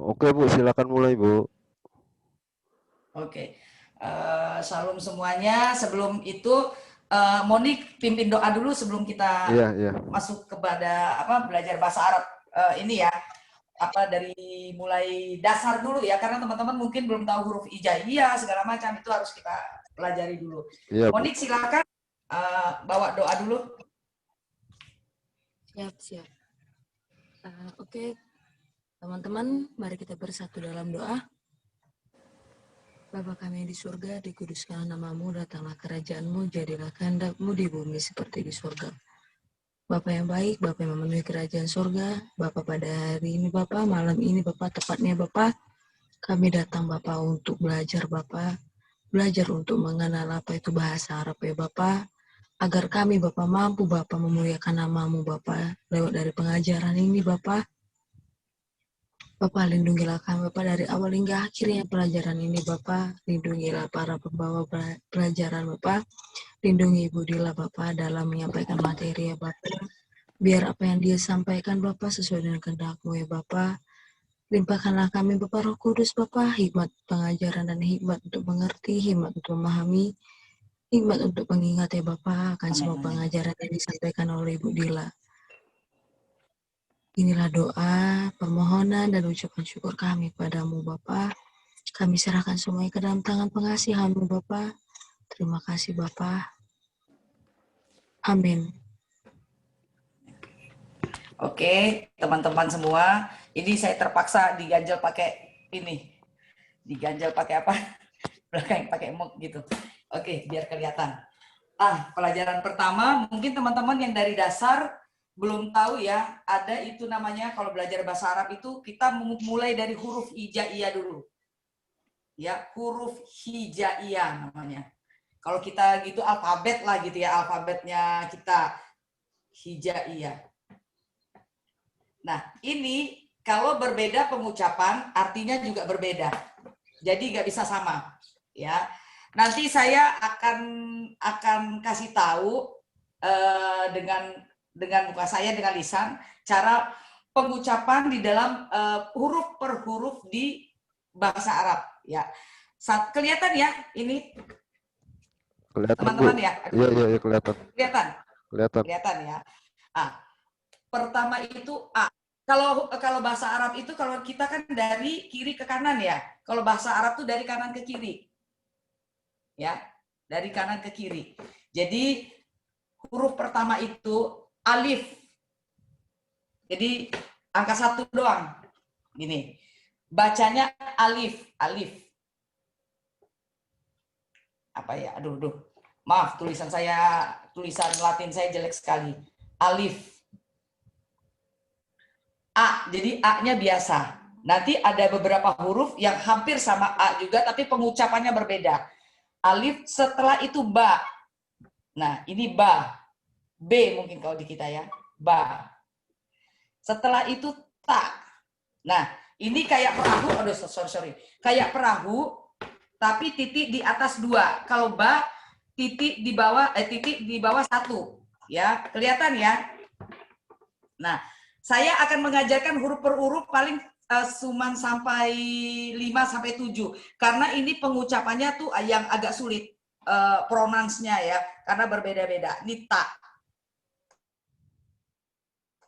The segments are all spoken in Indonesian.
Oke Bu, silakan mulai Bu. Oke, Shalom semuanya. Sebelum itu, Monik pimpin doa dulu sebelum kita Iya, iya. masuk kepada belajar bahasa Arab ini ya. Dari mulai dasar dulu ya, karena teman-teman mungkin belum tahu huruf hijaiyah segala macam, itu harus kita pelajari dulu. Iya Bu. Monik silakan bawa doa dulu. Siap, siap. Oke, teman-teman, mari kita bersatu dalam doa. Bapa kami di surga, dikuduskanlah namamu, datanglah kerajaanmu, jadilah kehendakmu di bumi seperti di surga. Bapa yang baik, Bapa yang memenuhi kerajaan surga, Bapa pada hari ini Bapa, malam ini Bapa, tepatnya Bapa, kami datang Bapa untuk belajar Bapa, belajar untuk mengenal apa itu bahasa Arab ya Bapa, agar kami Bapa mampu Bapa memuliakan namamu Bapa, lewat dari pengajaran ini Bapa. Bapak lindungilah kami Bapak dari awal hingga akhirnya pelajaran ini Bapak, lindungilah para pembawa pelajaran Bapak, lindungi Ibu Dila Bapak dalam menyampaikan materi ya Bapak, biar apa yang dia sampaikan Bapak sesuai dengan kehendak-Mu ya Bapak, limpahkanlah kami Bapak Roh Kudus Bapak, hikmat pengajaran dan hikmat untuk mengerti, hikmat untuk memahami, hikmat untuk mengingat ya Bapak akan semua pengajaran yang disampaikan oleh Ibu Dila. Inilah doa, permohonan, dan ucapan syukur kami padamu Bapa. Kami serahkan semuanya ke dalam tangan pengasihan-Mu Bapa. Terima kasih Bapa. Amin. Oke, teman-teman semua, ini saya terpaksa diganjel pakai ini. Diganjel pakai apa? Belakang pakai mug gitu. Oke, biar kelihatan. Pelajaran pertama, mungkin teman-teman yang dari dasar belum tahu ya, ada itu namanya kalau belajar bahasa Arab itu kita mulai dari huruf hijaiyah dulu. Ya, huruf hijaiyah namanya. Kalau kita gitu alfabet lah gitu ya, alfabetnya kita hijaiyah. Nah, ini kalau berbeda pengucapan artinya juga berbeda. Jadi nggak bisa sama, ya. Nanti saya akan kasih tahu dengan muka saya, dengan lisan, cara pengucapan di dalam huruf per huruf di bahasa Arab. Ya, kelihatan ya ini Kelihatan Bu. teman-teman ya? Iya, iya, iya kelihatan. Kelihatan? Kelihatan. Kelihatan ya. Pertama itu A. Kalau bahasa Arab itu kalau kita kan dari kiri ke kanan ya. Kalau bahasa Arab tuh dari kanan ke kiri. Ya, dari kanan ke kiri. Jadi huruf pertama itu alif. Jadi angka 1 doang. Gini. Bacanya alif, alif. Apa ya? Aduh. Maaf, tulisan Latin saya jelek sekali. Alif. A, jadi A-nya biasa. Nanti ada beberapa huruf yang hampir sama A juga, tapi pengucapannya berbeda. Alif, setelah itu ba. Nah, ini ba. B mungkin kalau di kita ya. Ba. Setelah itu ta. Nah, ini kayak perahu. Aduh, sorry. Kayak perahu, tapi titik di atas 2. Kalau ba, titik di bawah 1. Ya, kelihatan ya? Nah, saya akan mengajarkan huruf per huruf paling cuman sampai 5 sampai 7 karena ini pengucapannya tuh yang agak sulit pronounce-nya ya karena berbeda-beda. Ini ta.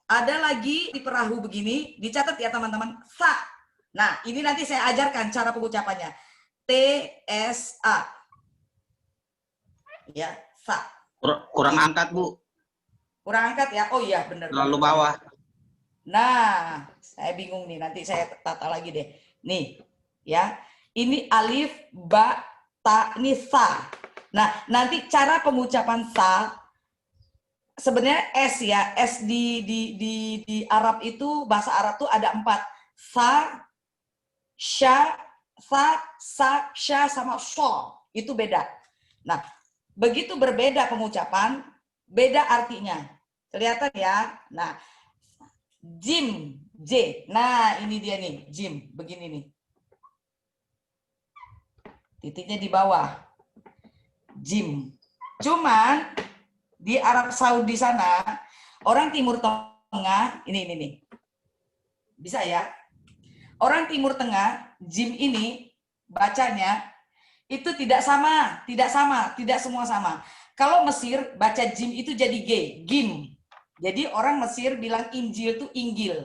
Ada lagi di perahu begini, dicatat ya teman-teman, sa. Nah, ini nanti saya ajarkan cara pengucapannya. T S A. Ya, sa. Kurang angkat, Bu. Kurang angkat ya? Oh iya, benar. Terlalu bawah. Nah, saya bingung nih, nanti saya tata lagi deh. Nih, ya. Ini alif, ba, ta, ini sa. Nah, nanti cara pengucapan sa, sebenarnya S ya. S di Arab itu, bahasa Arab tuh ada 4. Sa, sya, sa, sya, sama so. Itu beda. Nah, begitu berbeda pengucapan, beda artinya. Kelihatan ya? Nah, jim, J. Nah, ini dia nih, jim. Begini nih. Titiknya di bawah. Jim. Cuman di Arab Saudi sana, orang Timur Tengah, ini nih. Bisa ya? Orang Timur Tengah, jim ini bacanya itu tidak semua sama. Kalau Mesir baca jim itu jadi G, gim. Jadi orang Mesir bilang Injil itu Inggil.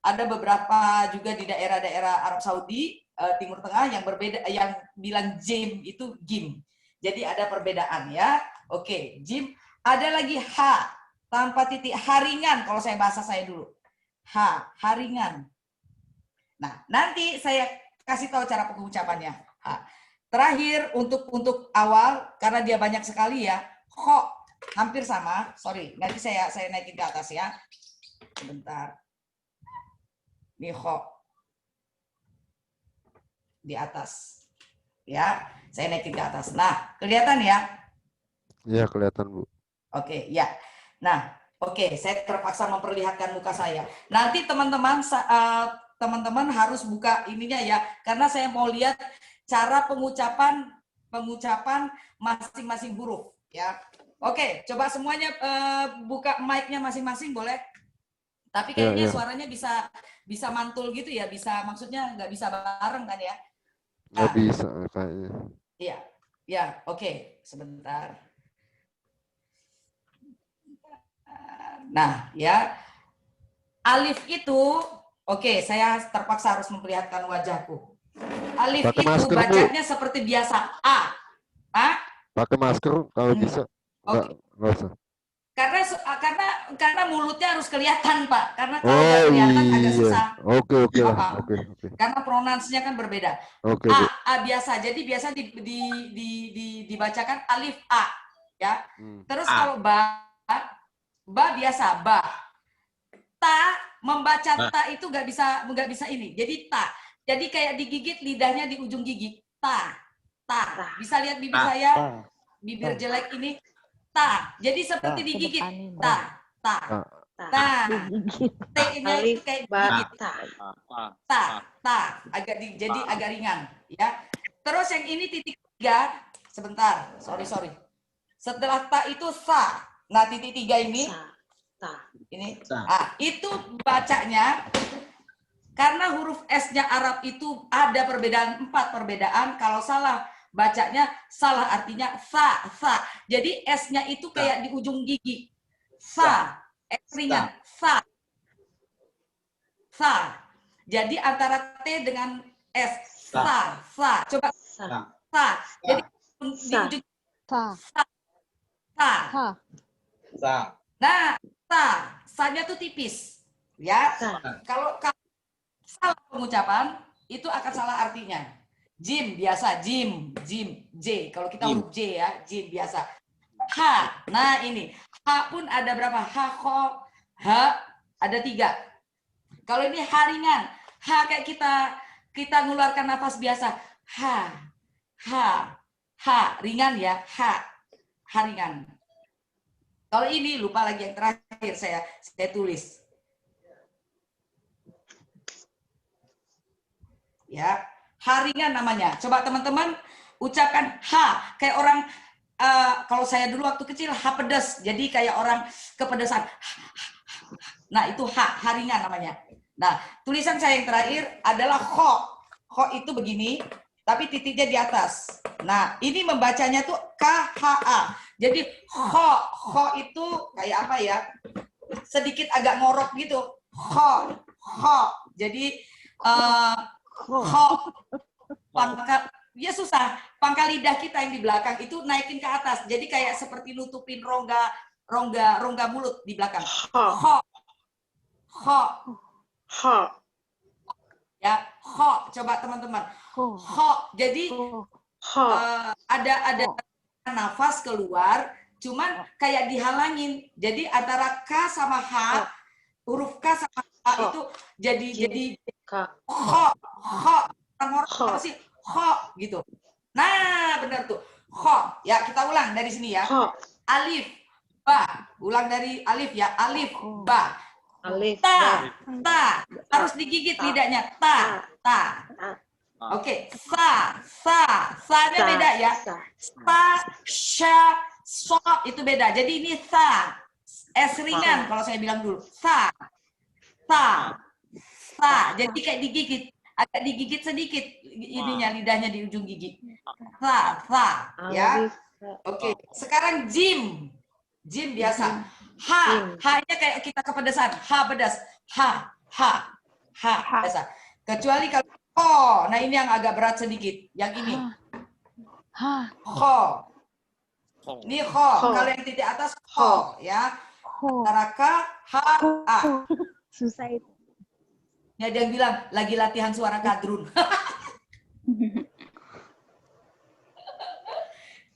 Ada beberapa juga di daerah-daerah Arab Saudi, Timur Tengah yang berbeda, yang bilang jim itu gim. Jadi ada perbedaan ya. Oke, jim. Ada lagi H tanpa titik, haringan kalau saya bahasa saya dulu. H, haringan. Nah, nanti saya kasih tahu cara pengucapannya. H. Terakhir untuk awal karena dia banyak sekali ya. Kho hampir sama. Sorry, nanti saya naikin ke atas ya. Sebentar. Ini kho di atas. Ya, saya naikin ke atas. Nah, kelihatan ya? Iya, kelihatan, Bu. Oke, ya. Nah, oke, saya terpaksa memperlihatkan muka saya. Nanti teman-teman harus buka ininya ya, karena saya mau lihat cara pengucapan masing-masing huruf ya. Oke, coba semuanya buka mic-nya masing-masing boleh? Tapi kayaknya suaranya bisa mantul gitu ya, maksudnya nggak bisa bareng kan ya? Nggak bisa kayaknya. Iya, ya, oke, sebentar. Nah, ya. Alif itu, oke, saya terpaksa harus memperlihatkan wajahku. Alif Pakai itu masker, Bu. bacanya seperti biasa. A. Pakai masker kalau bisa. Oke. Nggak usah. Karena mulutnya harus kelihatan, Pak. Karena kalau nggak kelihatan agak susah. Oke lah. Apa? Oke. Karena pronounsnya kan berbeda. Oke, Bu. A biasa. Jadi biasa dibacakan alif A, ya. Terus kalau ba biasa ba. Ta, membaca ta itu nggak bisa ini. Jadi ta. Jadi kayak digigit lidahnya di ujung gigi. Ta. Bisa lihat bibir saya? Bibir jelek ini. Ta. Jadi seperti digigit. Ta. T-nya itu kayak digigit. Ta. Jadi agak ringan, ya. Terus yang ini titik 3. Sebentar. Sorry. Setelah ta itu sa. Nah, titik 3 ini. Ini. Itu bacanya karena huruf S-nya Arab itu ada 4 perbedaan. Kalau salah bacanya salah, artinya sa. Jadi S-nya itu kayak di ujung gigi. Sa. S ringan. Sa. Jadi antara T dengan S. Sa. Coba sa. Jadi di ujung sa. Nah, sa-nya tuh tipis. Ya. Kalau salah pengucapan itu akan salah artinya. Jim biasa, jim, J. Kalau kita huruf J ya, jim biasa. H. Nah, ini. H pun ada berapa? H, ada 3. Kalau ini H ringan. H kayak kita ngeluarkan nafas biasa. H ringan ya. H ringan. Kalau ini lupa lagi yang terakhir saya tulis. Ya, haringan namanya. Coba teman-teman ucapkan H kayak orang kalau saya dulu waktu kecil H pedas. Jadi kayak orang kepedesan. Nah, itu haringan namanya. Nah, tulisan saya yang terakhir adalah kho. Kho itu begini, tapi titiknya di atas. Nah, ini membacanya tuh KHA. Jadi kho itu kayak apa ya? Sedikit agak ngorok gitu. Kho. Jadi kho pangkal, ya susah. Pangkal lidah kita yang di belakang itu naikin ke atas. Jadi kayak seperti nutupin rongga mulut di belakang. Kho. Ya, coba teman-teman. Jadi ada nafas keluar, cuman kayak dihalangin. Jadi antara K sama H, huruf K sama H itu jadi apa sih? Gitu. Nah, benar tuh. Ya, kita ulang dari sini ya. Alif, ba. Ulang dari alif ya. Alif, ba. Ta. Harus digigit lidahnya. Ta. Oke, sa-nya beda ya. So itu beda. Jadi ini sa. S ringan kalau saya bilang dulu. Sa. Jadi kayak digigit. agak digigit sedikit ininya lidahnya di ujung gigi. Sa, ya. Oke, sekarang jim. Jim biasa. H-nya kayak kita kepedesan. H pedas. H biasa. Kecuali kalau ho, nah ini yang agak berat sedikit. Yang ini. Ho. Ini ho. Kalau yang titik atas ho, ya. Antara K, H, A. Susah itu. Ya dia bilang lagi latihan suara kadrun.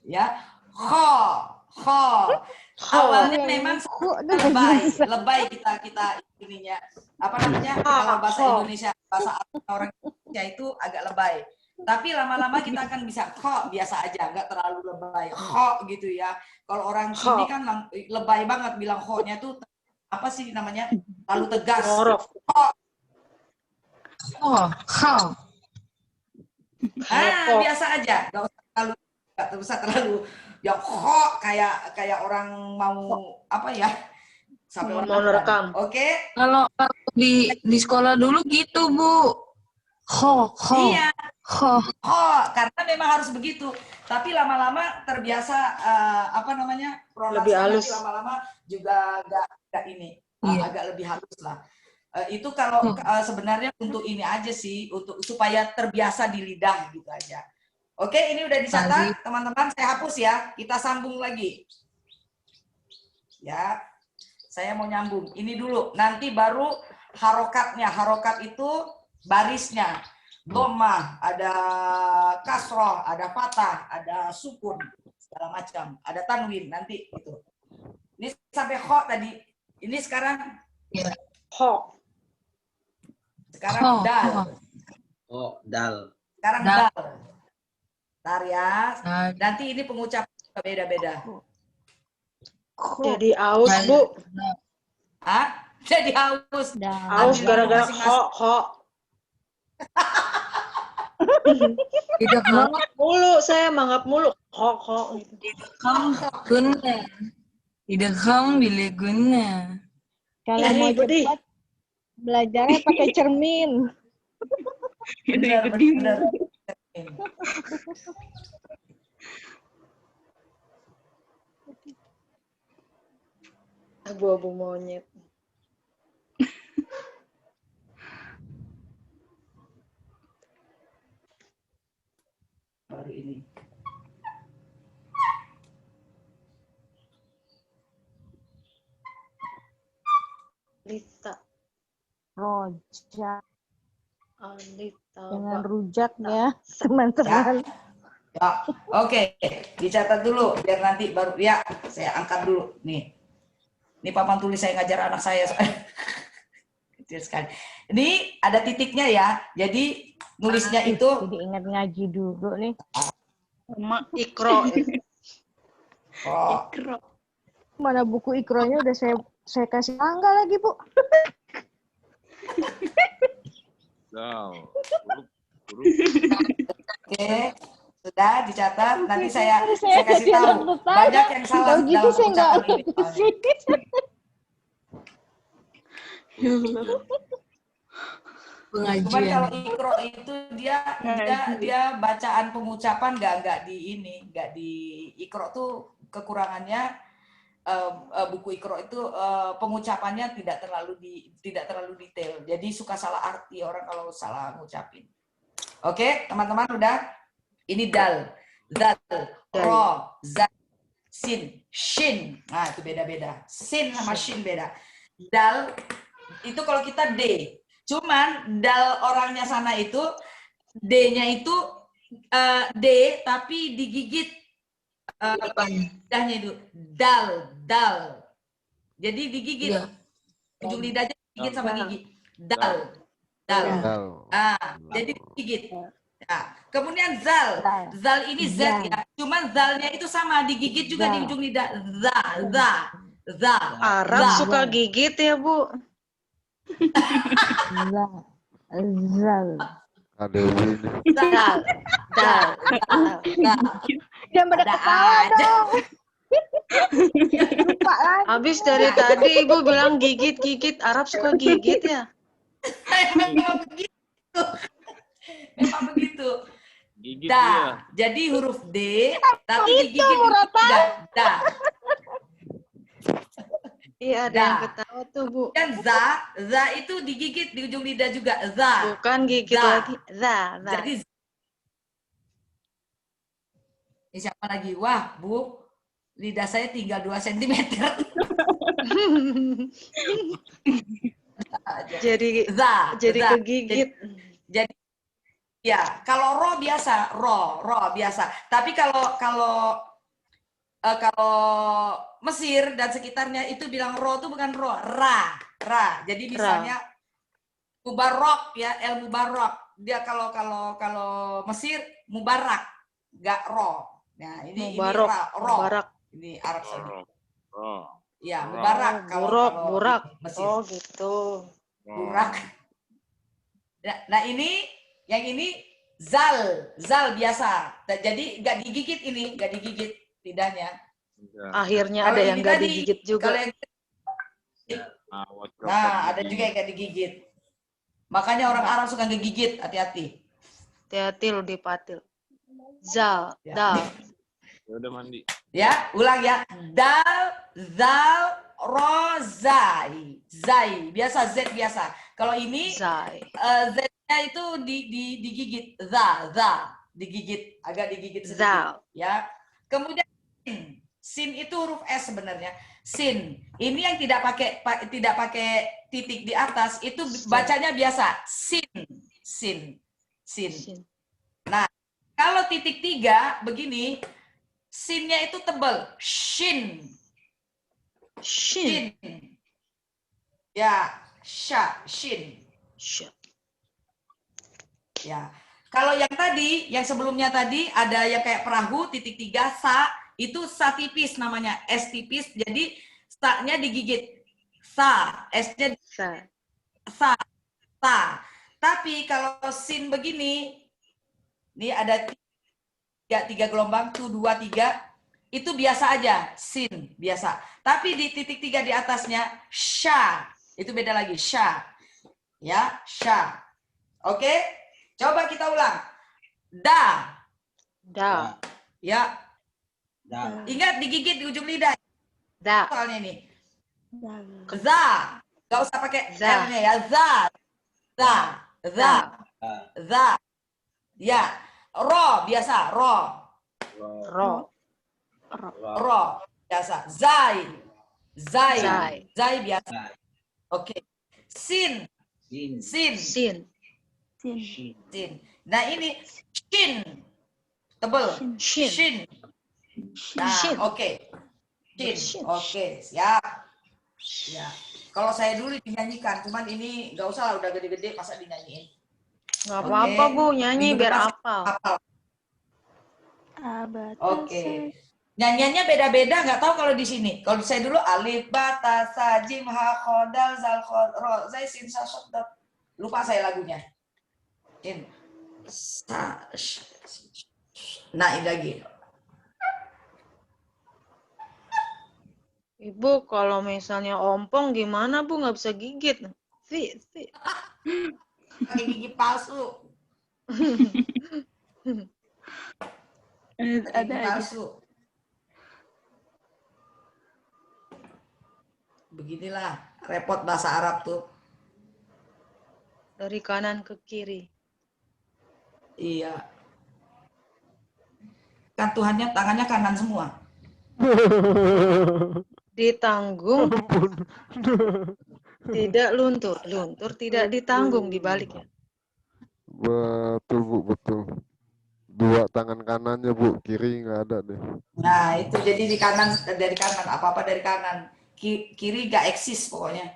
Ya, ho. Awalnya memang lebay kita ininya. Apa namanya? Kalau bahasa Indonesia, bahasa orang Indonesia itu agak lebay. Tapi lama-lama kita akan bisa ho biasa aja, nggak terlalu lebay. Ho gitu ya. Kalau orang sini kan lebay banget bilang ho-nya tuh apa sih namanya? Terlalu tegas. Ho. Biasa aja. Nggak usah terlalu yang ho kayak orang mau apa ya? Sampai orang mau rekam. Oke? Kalau di sekolah dulu gitu, Bu. Ho. Iya. Ho, karena memang harus begitu. Tapi lama-lama terbiasa apa namanya? Lebih halus. Lama-lama juga nggak ini. Agak lebih halus lah. Itu kalau sebenarnya untuk ini aja sih, untuk supaya terbiasa di lidah gitu aja. Oke, ini udah dicatat, teman-teman. Saya hapus ya. Kita sambung lagi. Ya, saya mau nyambung. Ini dulu. Nanti baru harokatnya. Harokat itu barisnya. Dhammah, ada kasroh, ada fathah, ada sukun, segala macam. Ada tanwin nanti itu. Ini sampai kho tadi. Ini sekarang Ho. Sekarang dal. Dal. Sekarang dal. Bentar ya. Nanti ini pengucapan beda-beda. Jadi aus, Bu. Jadi haus. Aus gara-gara ho. Tidak Mangap mulu, saya mangap mulu. Ho. Tidak bila guna. Kalau mau cepat, belajarnya pakai cermin. Benar. Abu-abu monyet. Baru ini. Lita. Rojak. Alita. Dengan rujak ya, teman-teman. Ya. Oke, dicatat dulu biar nanti baru ya saya angkat dulu nih. Ini papan tulis saya ngajar anak saya. Kecil sekali. Ini ada titiknya ya. Jadi nulisnya itu Jadi ingat ngaji dulu nih. Ikro. Ikro. Mana buku ikronya udah saya kasih tanggal lagi, Bu. Oke, sudah dicatat. Nanti saya kasih tahu. Banyak yang salah gitu saya nggak Cuman kalau ikro itu dia bacaan pengucapan nggak di ikro tuh kekurangannya buku ikro itu pengucapannya tidak terlalu detail. Jadi suka salah arti orang kalau salah ngucapin. Oke, teman-teman udah? Ini dal, zal, ro, za, sin, shin. Nah, itu beda-beda. Sin sama shin beda. Dal itu kalau kita D. Cuman dal orangnya sana itu D-nya itu D tapi digigit lidahnya itu dal. Jadi digigit. Ujung lidahnya digigit sama gigi. Dal. Jadi digigit. Nah, kemudian zal. Zal ini Z ya. Cuman zalnya itu sama digigit juga di ujung lidah. Za. Arab suka gigit ya, Bu. Zal. Ada ini. Dal. Jangan pada ketawa dong. Lupa lagi. Habis dari tadi Ibu bilang gigit. Arab suka gigit ya? Memang begitu. dulu. Gigit Da. dia. Jadi huruf D, tapi Itu, digigit di Murata. lidah. Da. Iya, ada Da. yang ketawa tuh, Bu. Dan za itu digigit di ujung lidah juga. Za. Bukan gigit Da. lagi. Za. Jadi ini siapa lagi? Wah, Bu, lidah saya tinggal 2 cm. Jadi Za. jadi za. kegigit. Jadi ya, kalau ro biasa, ro biasa. Tapi kalau Mesir dan sekitarnya itu bilang ro itu bukan ro, ra. Jadi misalnya Mubarak ya, El Mubarak. Dia kalau Mesir Mubarak, enggak ro. Nah, ini Mubarak. ro. Mubarak. Ini Arab Saudi. Oh. Ya, Mubarak Burak. Mesir. Oh, gitu. Burak. Nah, yang ini zal biasa. Jadi nggak digigit ini, nggak digigit lidahnya. Akhirnya Kalau ada ini yang nggak tadi, digigit kalau juga. yang- Awas, nah, ada juga yang nggak digigit. Makanya orang Arab suka ngegigit, hati-hati. Hati-hati lo dipatil. Zal. Ya. Dal. Ya udah mandi. Ya, ulang ya. Dal, zal, ro, zai. Zai, biasa Z biasa. Kalau ini Zai. Z-nya itu digigit. Digigit, agak digigit sedikit. Zal. Ya. Kemudian sin itu huruf S sebenarnya. Sin. Ini yang tidak pakai titik di atas itu bacanya biasa. Sin. Kalau titik 3 begini, sinnya itu tebal. Shin. Ya, shin. Ya. Kalau yang tadi, yang sebelumnya tadi ada yang kayak perahu titik 3 sa, itu sa tipis namanya, S tipis. Jadi sa-nya digigit. Sa, S-nya sa. Tapi kalau sin begini, ini ada 3 gelombang, 2, 3, itu biasa aja, sin, biasa. Tapi di titik 3 di atasnya, sha, itu beda lagi, sha. Ya, sha. Oke, coba kita ulang. Da. Ya, ingat digigit di ujung lidah. Da. Soalnya ini. Za. Gak usah pakai Za. L-nya ya, za. Ya, ro biasa, ro biasa, zai biasa. Oke. Sin. Nah, ini shin tebel. Shin. Nah, oke. Shin. Oke, siap. Ya. Kalau saya dulu dinyanyikan, cuman ini nggak usah lah, udah gede-gede masa dinyanyiin. Nggak apa-apa, Bu. Nyanyi Minggu biar depan hafal. Oke. Nyanyiannya beda-beda, nggak tahu kalau di sini. Kalau saya dulu alif, ba, ta, sa, jim, ha, kho, dal, zal, kho, ro, zai, sin, sa, sod, dot. Lupa saya lagunya. Nah, ini lagi. Ibu, kalau misalnya ompong gimana, Bu? Nggak bisa gigit. Pakai gigi palsu. Ada aja. Palsu. Beginilah repot bahasa Arab tuh. Dari kanan ke kiri. Iya. Kan Tuhannya tangannya kanan semua. Ditanggung, tidak luntur. Luntur tidak ditanggung dibaliknya. Betul, Bu, betul. 2 tangan kanannya, Bu, kiri nggak ada deh. Nah, itu jadi dari kanan, apa-apa dari kanan. Kiri gak eksis pokoknya.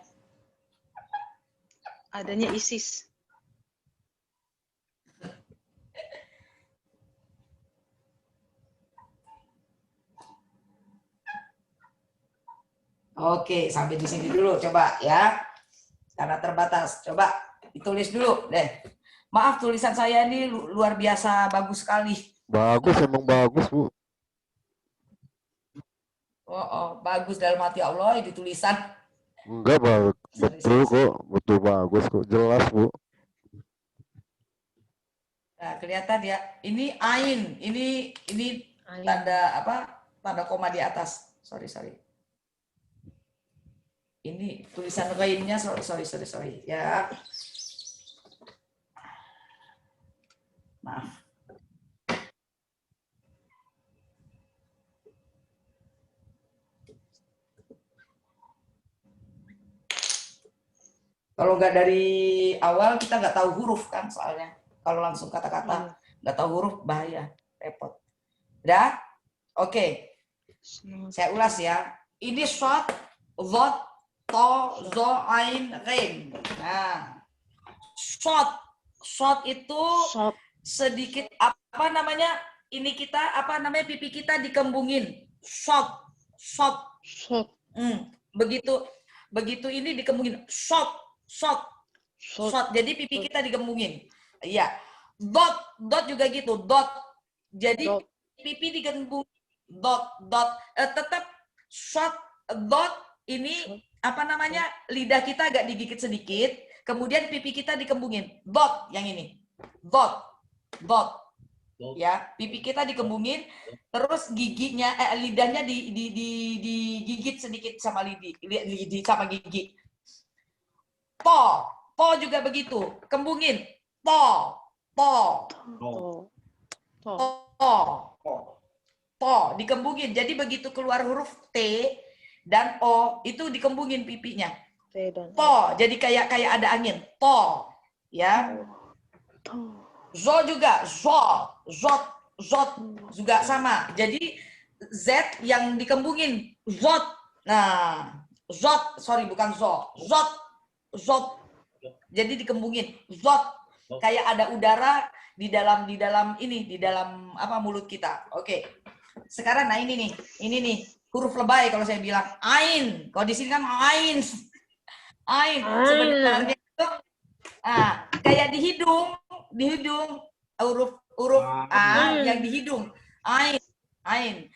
Adanya ISIS. Oke, sampai di sini dulu coba ya. Karena terbatas. Coba ditulis dulu deh. Maaf, tulisan saya ini luar biasa bagus sekali. Bagus, emang bagus, Bu. Bagus dalam hati Allah ini tulisan. Enggak, betul kok. Betul bagus kok. Jelas, Bu. Nah, kelihatan ya. Ini ain. Ini Ain. tanda apa? Tanda koma di atas. Sorry. Ini tulisan ghainnya sorry. Ya. Maaf. Kalau nggak dari awal kita nggak tahu huruf kan soalnya. Kalau langsung kata-kata nggak tahu huruf bahaya, repot. Udah? Oke. Saya ulas ya. Ini shot, dhot, to, zo, ain, ghain. Nah, shot itu Shot. sedikit apa namanya? Ini kita apa namanya pipi kita dikembungin. Shot. Shot. Begitu ini dikembungin. Shot. Jadi pipi kita digembungin. Iya. Dot juga gitu. Dot. Jadi Dot. pipi digembungin. Dot. Tetap shot. Dot ini apa namanya? Lidah kita agak digigit sedikit. Kemudian pipi kita dikembungin. Dot yang ini. Dot. Ya, pipi kita dikembungin. Terus giginya, lidahnya digigit sedikit sama lidi sama gigi. Po juga begitu, kembungin. Po, dikembungin. Jadi begitu keluar huruf T dan O itu dikembungin pipinya. Po, jadi kayak ada angin. Po, ya. Zo juga, zot juga sama. Jadi Z yang dikembungin, zot. Nah, bukan zo, zot. Jadi dikembungin, zot. Kayak ada udara di dalam apa mulut kita. Oke. Sekarang nah ini nih huruf lebay kalau saya bilang ain. Kalau di sini kan ain. Sebenarnya itu kayak di hidung huruf a yang di hidung. Ain.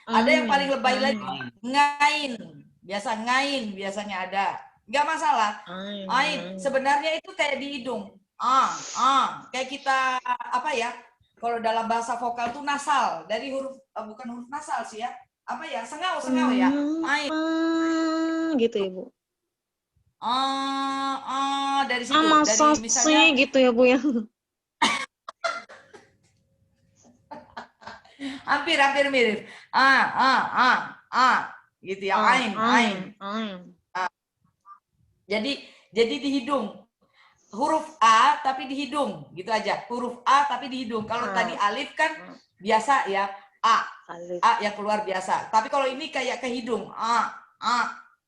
Ada yang paling lebay lagi, ngain. Biasanya ada. Nggak masalah. Ain. Sebenarnya itu kayak di hidung. Kayak kita apa ya? Kalau dalam bahasa vokal tuh nasal. Dari huruf bukan huruf nasal sih ya. Apa ya? Sengau ya. Ain. Gitu ya, Bu. Dari situ. Masa Dari misalnya sih gitu ya, Bu ya. hampir mirip. Gitu ya. Ain. Jadi di hidung. Huruf A tapi di hidung, gitu aja. Huruf A tapi di hidung. Kalau tadi alif kan biasa ya, A yang keluar biasa. Tapi kalau ini kayak ke hidung,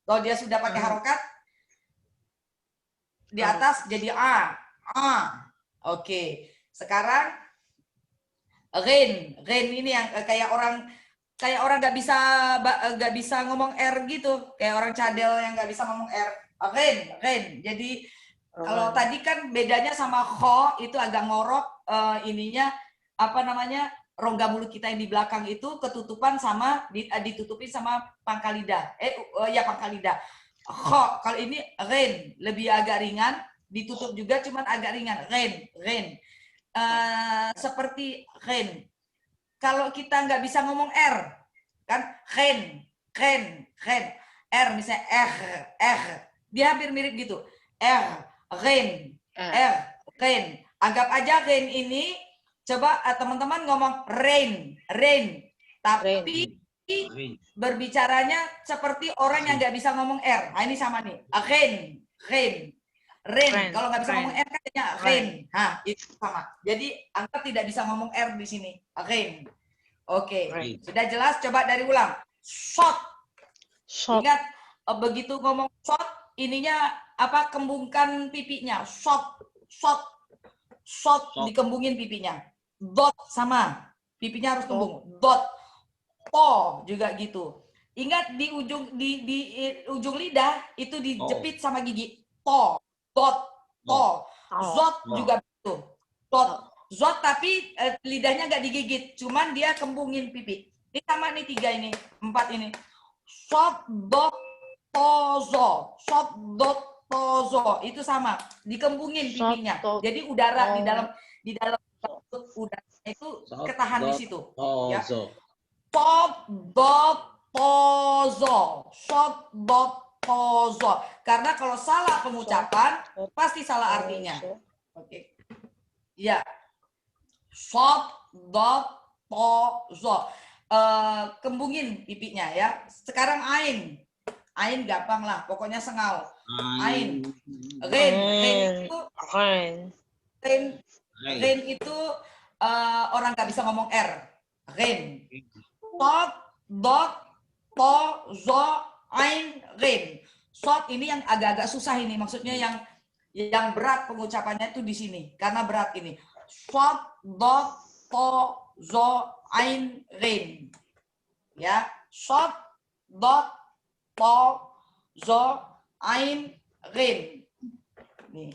kalau dia sudah pakai harokat di atas jadi A. Oke. Sekarang Ren ini yang kayak orang nggak bisa ngomong R gitu, kayak orang cadel yang nggak bisa ngomong R. Ren. Jadi kalau tadi kan bedanya sama kho itu agak ngorok ininya apa namanya rongga mulut kita yang di belakang itu ketutupan sama ditutupin sama pangkal lidah. Pangkal lidah. Kho kalau ini ren lebih agak ringan, ditutup juga cuman agak ringan. Ren. Seperti ren. Kalau kita nggak bisa ngomong R kan ren. R misalnya dia hampir mirip gitu. Ren. Anggap aja ren ini, coba teman-teman ngomong rain. Tapi berbicaranya seperti orang yang nggak bisa ngomong R. Nah ini sama nih. Rain. Kalau nggak bisa ngomong R katanya rain. Nah itu sama. Jadi anggap tidak bisa ngomong R di sini. Rain. Oke. Sudah jelas? Coba dari ulang. Shot. Ingat begitu ngomong shot, ininya apa kembungkan pipinya, shot dikembungin pipinya. Dot sama, pipinya harus kembung. Dot, po juga gitu. Ingat di ujung lidah itu dijepit sama gigi. To, dot, to. Zot juga begitu. Zot tapi lidahnya nggak digigit, cuman dia kembungin pipi. Ini sama nih 3 ini, 4 ini. Shot, dot, tozo, itu sama, dikembungin pipinya. Jadi udara di dalam udaranya itu Sot, ketahan di dot, situ. oh, Ya. zo. Sot dot pozo, sot dot pozo. Karena kalau salah pengucapan pasti salah artinya. Oke. Ya. Sot dot pozo. Kembungin pipinya ya. Sekarang ain. Ain gampang lah, pokoknya sengau. Ain. Rin. Rin itu orang nggak bisa ngomong R. Rin. Sot, dot, to, zo, ain, rin. Sot ini yang agak-agak susah ini. Maksudnya yang berat pengucapannya itu di sini. Karena berat ini. Sot, dot, to, zo, ain, rin. Ya. Sot, dot, to, zo, ain, rin. Nih.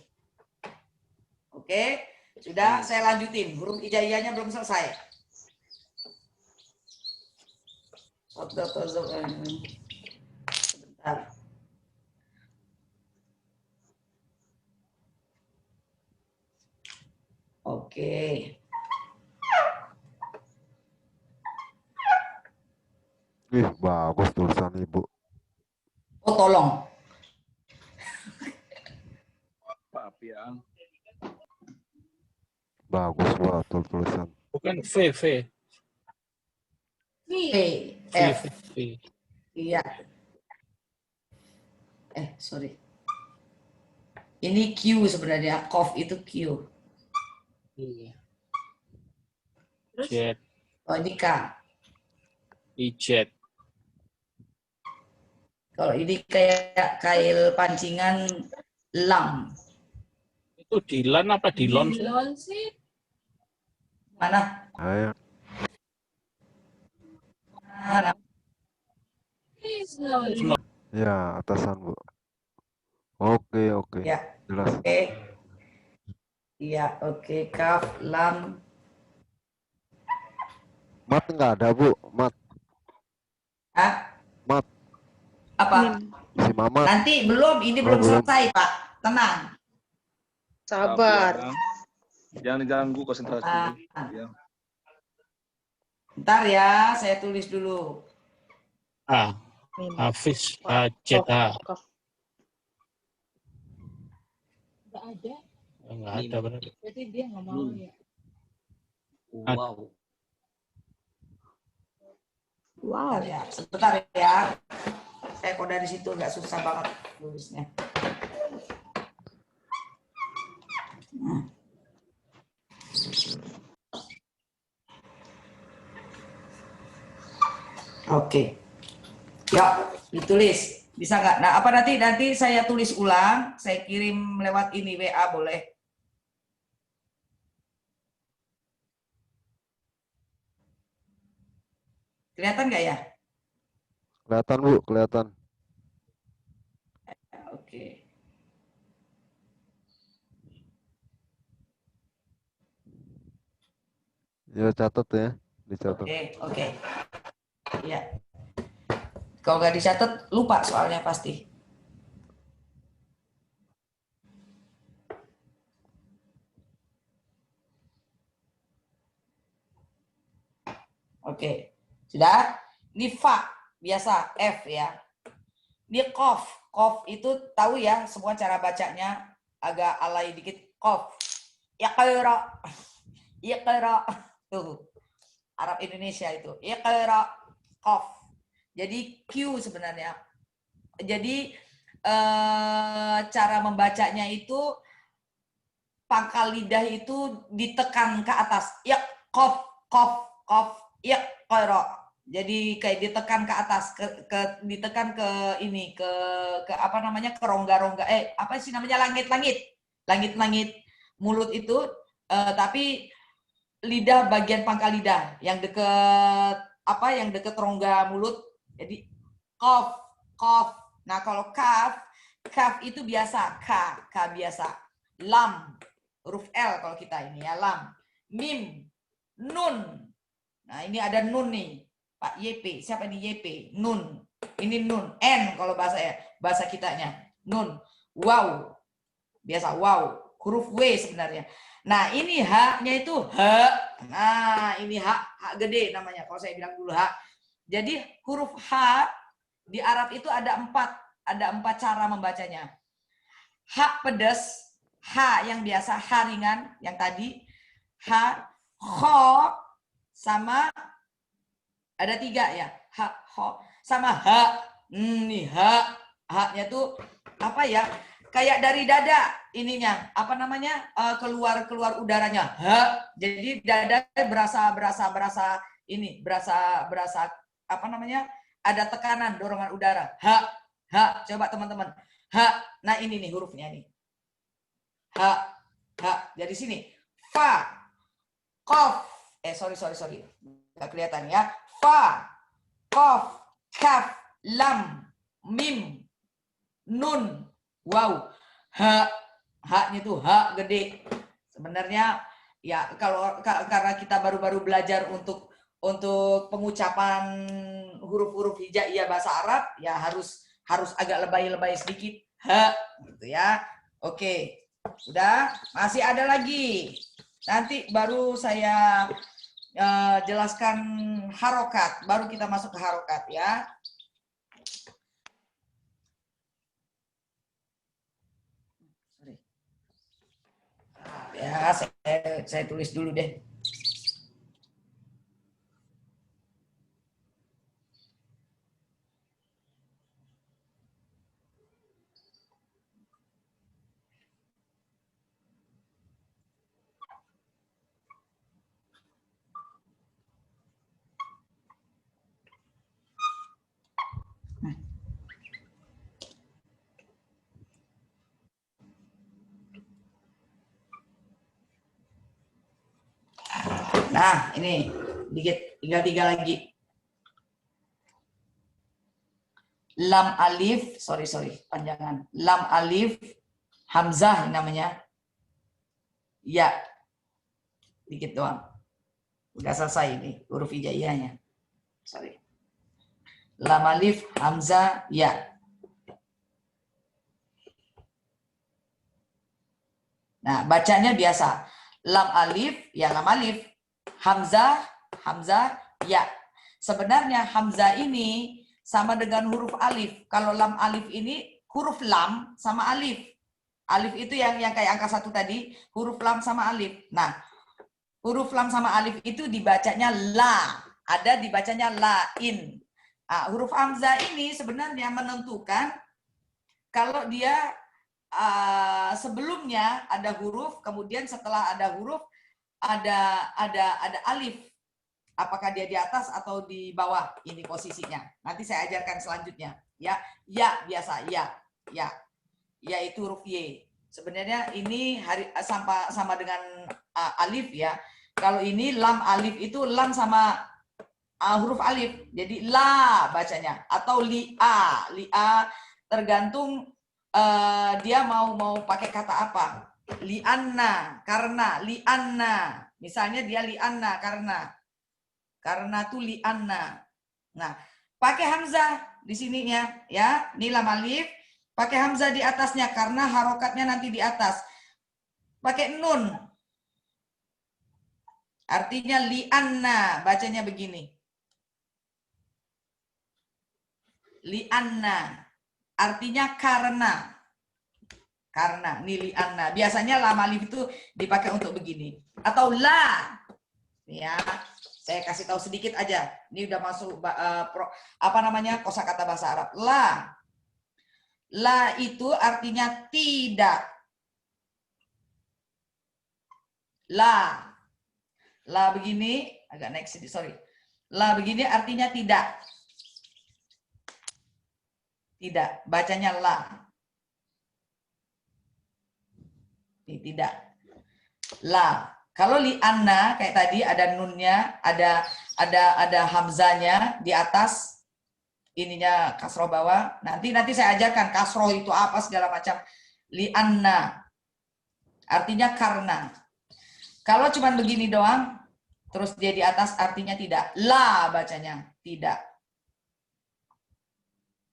Oke. Sudah, saya lanjutin. Huruf hijaiyahnya belum selesai. Sebentar. Oke. Ih, bagus tulisan Ibu. Oh, tolong. Pak Pian. Bagus betul tulisan. Bukan V. V, F. Iya. Sorry. Ini Q sebenarnya. Kof itu Q. Iya. Jet. Oh, ini K. Ijet. Kalau ini kayak kail pancingan lam. Itu Dilan apa Dilon? Dilon sih. Mana? Ayo. Mana? Ya, atasan, Bu. Oke. Ya. Jelas. Oke. Iya, oke. Kaf, lam. Mat nggak ada, Bu. Mat. Hah? Mat. Apa? Si Mamat. Nanti belum. Ini belum belum. selesai, Pak. Tenang. Sabar. Jangan diganggu konsentrasi. Ya. Bentar ya, saya tulis dulu. A. Hafiz. Jet A. Nggak ada. Enggak ada berarti. Berarti dia nggak mau ya. Wow. Wow. Sebentar ya. Saya kok dari situ nggak susah banget tulisnya. Oke. Yuk, ditulis. Bisa nggak? Nah, apa nanti saya tulis ulang, saya kirim lewat ini WA boleh? Kelihatan nggak ya? Kelihatan, Bu, kelihatan. Oke. Ya, catat ya. Dicatat. Oke. Ya. Kalau nggak dicatat, lupa soalnya pasti. Oke. Sudah? Ini fa, biasa, F ya. Ini kof. Kof itu tahu ya, semua cara bacanya agak alay dikit. Kof. Iqra. Iqra. Tuh. Arab Indonesia itu. Iqra. Kof. Jadi Q sebenarnya. Jadi cara membacanya itu pangkal lidah itu ditekan ke atas. Kof, kof, kof, iqra. Jadi kayak ditekan ke atas, ditekan ke ini, ke apa namanya, ke rongga-rongga, apa sih namanya, langit-langit mulut itu, tapi lidah bagian pangkal lidah yang deket apa, yang deket rongga mulut. Jadi kof, kof. Nah kalau kaf itu biasa k biasa. Lam, huruf L kalau kita ini ya, lam. Mim, nun. Nah ini ada nun nih. Pak YP, siapa ini YP? Nun. Ini nun. N kalau bahasa kitanya. Nun. Wow. Biasa wow. Huruf W sebenarnya. Nah, ini H-nya itu H. Nah, ini H gede namanya. Kalau saya bilang dulu H. Jadi huruf H di Arab itu ada empat cara membacanya. H pedas, H yang biasa, H ringan yang tadi, H, Kho, sama ada 3 ya, H, Kho, sama H. Nih H-nya tuh apa ya? Kayak dari dada ininya, apa namanya? Keluar udaranya. H. Jadi dada berasa ini, berasa apa namanya? Ada tekanan, dorongan udara. H. Coba teman-teman. H. Nah, ini nih hurufnya nih. H. Dari sini. Fa. Qaf. Sorry. Nggak kelihatan ya. Fa. Qaf. Kaf. Lam. Mim. Nun. Wow. H-nya tuh H gede. Sebenarnya ya karena kita baru-baru belajar untuk pengucapan huruf-huruf hijaiyah bahasa Arab, ya harus agak lebay-lebay sedikit. H gitu ya. Oke. Udah, masih ada lagi. Nanti baru saya jelaskan harokat, baru kita masuk ke harokat ya. Ya, saya tulis dulu deh. Nah, ini dikit, tinggal 3 lagi. Lam alif, sorry, panjangan. Lam alif, hamzah namanya. Ya, dikit doang. Udah selesai ini huruf hijaiyahnya. Sorry. Lam alif, hamzah, ya. Nah, bacanya biasa. Lam alif, ya lam alif. Hamzah, ya. Sebenarnya hamzah ini sama dengan huruf alif. Kalau lam alif ini huruf lam sama alif. Alif itu yang kayak angka 1 tadi, huruf lam sama alif. Nah, huruf lam sama alif itu dibacanya la. Ada dibacanya lain. Nah, huruf hamzah ini sebenarnya menentukan kalau dia sebelumnya ada huruf, kemudian setelah ada huruf ada alif. Apakah dia di atas atau di bawah, ini posisinya. Nanti saya ajarkan selanjutnya. Ya biasa, ya itu huruf Y. Sebenarnya ini sama dengan alif ya. Kalau ini lam alif itu lam sama huruf alif. Jadi la bacanya atau li'a tergantung dia mau pakai kata apa. Li'anna, karena, li'anna. Misalnya dia li'anna, karena tuh li'anna. Nah, pakai hamzah di sininya ya. Ini lam alif, pakai hamzah di atasnya karena harokatnya nanti di atas. Pakai nun. Artinya li'anna, bacanya begini. Li'anna. Artinya karena nili anna. Biasanya lam alif itu dipakai untuk begini. Atau la. Ya, saya kasih tahu sedikit aja. Ini udah masuk kosakata bahasa Arab. La. La itu artinya tidak. La. La begini, agak naik sedikit, sorry. La begini artinya tidak. Tidak, bacanya la. Ini tidak. La. Kalau li anna kayak tadi ada nunnya, ada hamzanya di atas, ininya kasroh bawah. Nanti saya ajarkan kasroh itu apa segala macam. Li anna. Artinya karena. Kalau cuma begini doang, terus dia di atas artinya tidak. La bacanya, tidak.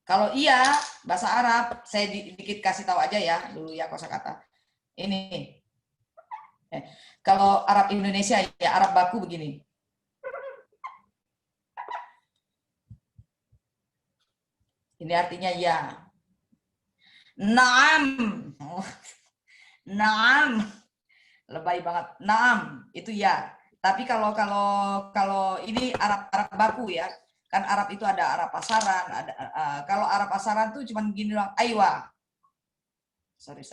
Kalau iya, bahasa Arab, saya dikit kasih tahu aja ya, dulu ya kosakata. Ini. Kalau Arab Indonesia ya Arab baku begini. Ini artinya ya. Naam. Naam. Lebay banget. Naam itu ya. Tapi kalau ini Arab baku ya. Kan Arab itu ada Arab pasaran, ada kalau Arab pasaran tuh cuman gini doang, aywa. Sorry.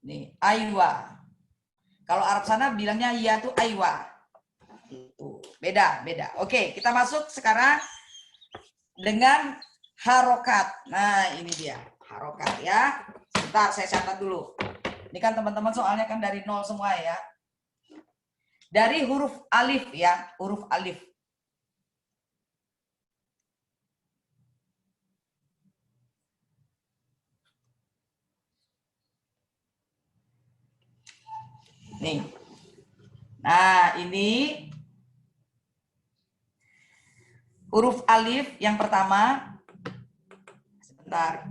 Nih, aywa. Kalau Arab sana bilangnya ya tuh aywa. Itu beda. Oke, kita masuk sekarang dengan harokat. Nah, ini dia harokat ya. Sebentar, saya catat dulu. Ini kan teman-teman soalnya kan dari nol semua ya. Dari huruf alif ya, huruf alif. Nih. Nah, ini huruf alif yang pertama. Sebentar.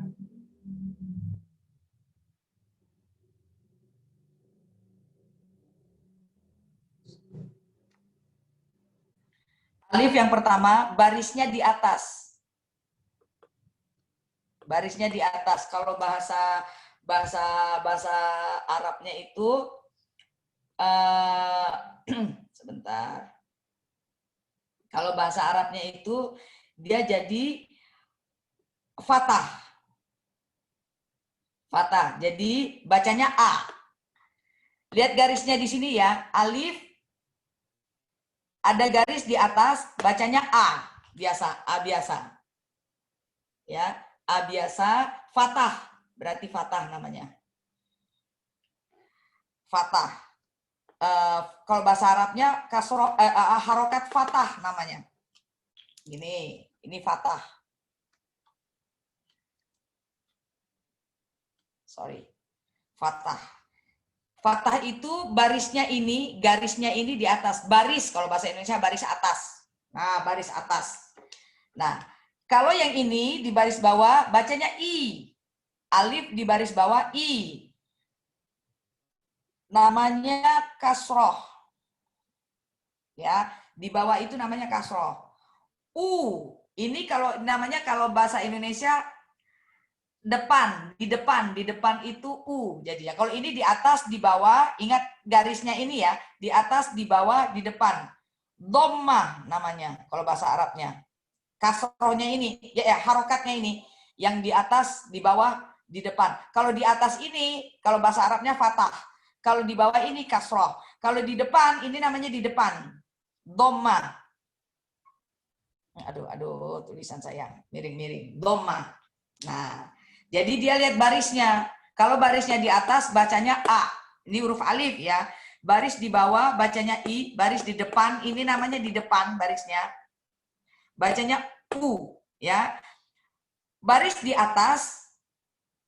Alif yang pertama, barisnya di atas. Barisnya di atas. Kalau bahasa Arabnya itu sebentar. Kalau bahasa Arabnya itu dia jadi fathah. Fathah. Jadi bacanya A. Lihat garisnya di sini ya. Alif ada garis di atas, bacanya A biasa, A biasa. Ya, A biasa, fathah, berarti fathah namanya. Fathah. Kalau bahasa Arabnya kasroh, harokat fathah namanya. Ini fathah. Sorry, fathah. Fathah itu barisnya ini, garisnya ini di atas. Baris, kalau bahasa Indonesia baris atas. Nah, baris atas. Nah, kalau yang ini di baris bawah, bacanya I. Alif di baris bawah, I. Namanya kasroh. Ya, di bawah itu namanya kasroh. U. Ini kalau namanya kalau bahasa Indonesia depan, di depan itu U. Jadi ya, kalau ini di atas, di bawah, ingat garisnya ini ya, di atas, di bawah, di depan. Dhammah namanya kalau bahasa Arabnya. Kasrohnya ini, ya harokatnya ini, yang di atas, di bawah, di depan. Kalau di atas ini, kalau bahasa Arabnya fathah. Kalau di bawah ini kasroh. Kalau di depan, ini namanya di depan. Dhammah. Aduh, tulisan saya miring-miring. Dhammah. Nah, jadi dia lihat barisnya. Kalau barisnya di atas bacanya A. Ini huruf alif ya. Baris di bawah bacanya I. Baris di depan ini namanya di depan barisnya. Bacanya U ya. Baris di atas,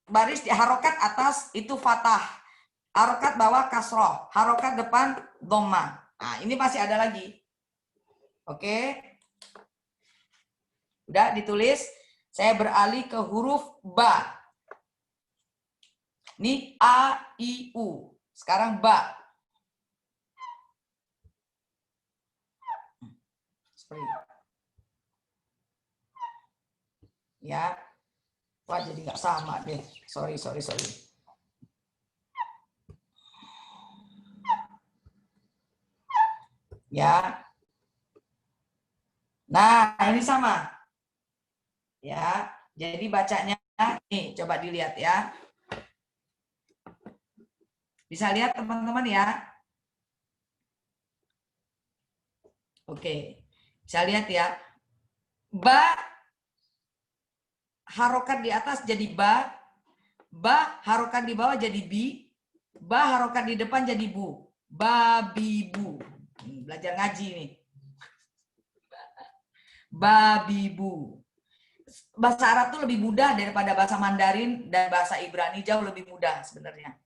baris di harokat atas itu fathah. Harokat bawah kasroh. Harokat depan dhammah. Nah, ini masih ada lagi. Oke. Udah ditulis. Saya beralih ke huruf ba. Ini A, I, U. Sekarang ba. Seperti ini. Ya. Wah, jadi nggak sama deh. Sorry. Ya. Nah, ini sama. Ya, jadi bacanya nih, coba dilihat ya. Bisa lihat teman-teman ya. Oke, bisa lihat ya. Ba harokat di atas jadi ba harokat di bawah jadi bi, ba harokat di depan jadi bu, babibu. Belajar ngaji nih. Babibu. Bahasa Arab tuh lebih mudah daripada bahasa Mandarin dan bahasa Ibrani, jauh lebih mudah sebenarnya.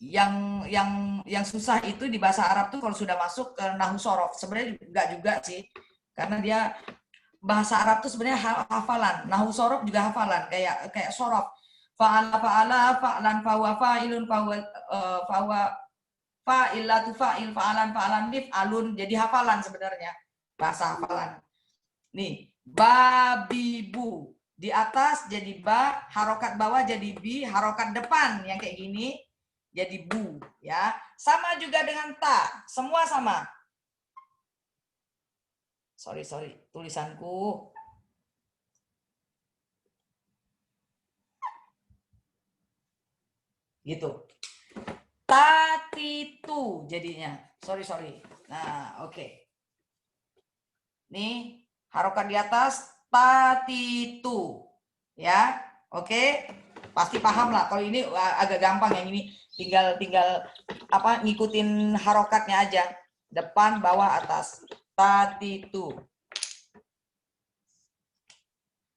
Yang susah itu di bahasa Arab tuh kalau sudah masuk ke nahu sorof. Sebenarnya enggak juga sih, karena dia bahasa Arab tuh sebenarnya hafalan. Nahu sorof juga hafalan, kayak sorof. fa'ala, fa'lan, fahuwa fa'ilun, fahuwa fa'ilatu fa'il, fa'alan, mif'alun. Jadi hafalan sebenarnya. Bahasa hafalan. Nih, babibu. Di atas jadi ba, harokat bawah jadi bi, harokat depan yang kayak gini jadi bu, ya. Sama juga dengan ta, semua sama. Sorry, tulisanku. Gitu. Tatitu jadinya. Sorry. Nah, oke. Nih, harokat di atas tatitu. Ya, oke. Pasti paham lah. Kalau ini agak gampang, yang ini tinggal apa, ngikutin harokatnya aja. Depan, bawah, atas. Tatitu.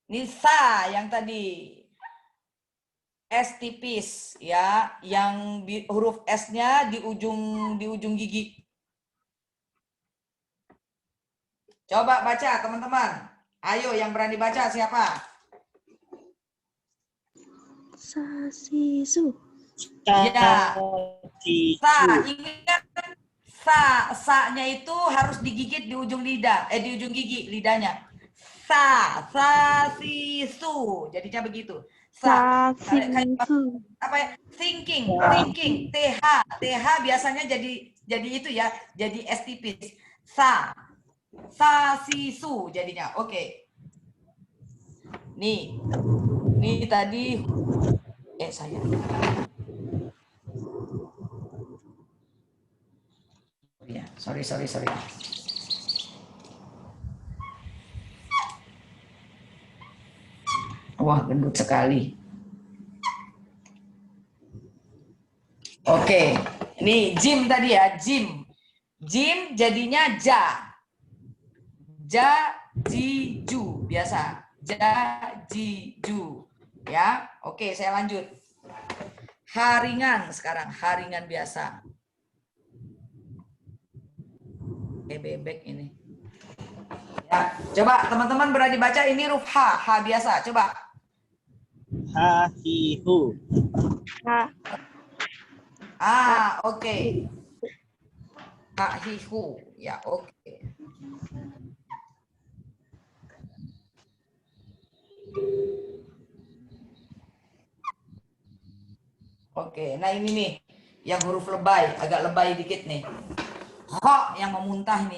Nisa yang tadi. S tipis ya, yang huruf S-nya di ujung gigi. Coba baca teman-teman. Ayo yang berani baca siapa? Sasisu. Ya. Sa, ingat sa-nya itu harus digigit di ujung lidah, di ujung gigi lidahnya. Sa, sisu. Jadinya begitu. Sa, apa ya? Thinking, th biasanya jadi itu ya, jadi S tipis. Sa sisu jadinya. Oke. Nih tadi saya. Ya, sorry. Wah, gendut sekali. Oke, ini jim tadi ya, jim. Jim jadinya ja. Jiju biasa. Jiju. Ya, oke, saya lanjut. Haringan sekarang, haringan biasa. Bebek ini. Ya, coba teman-teman berani baca ini huruf H biasa, coba. Hahihu. Oke. Hahihu. Ya, oke. Oke, nah ini nih yang huruf lebay, agak lebay dikit nih. Ho yang memuntah ini,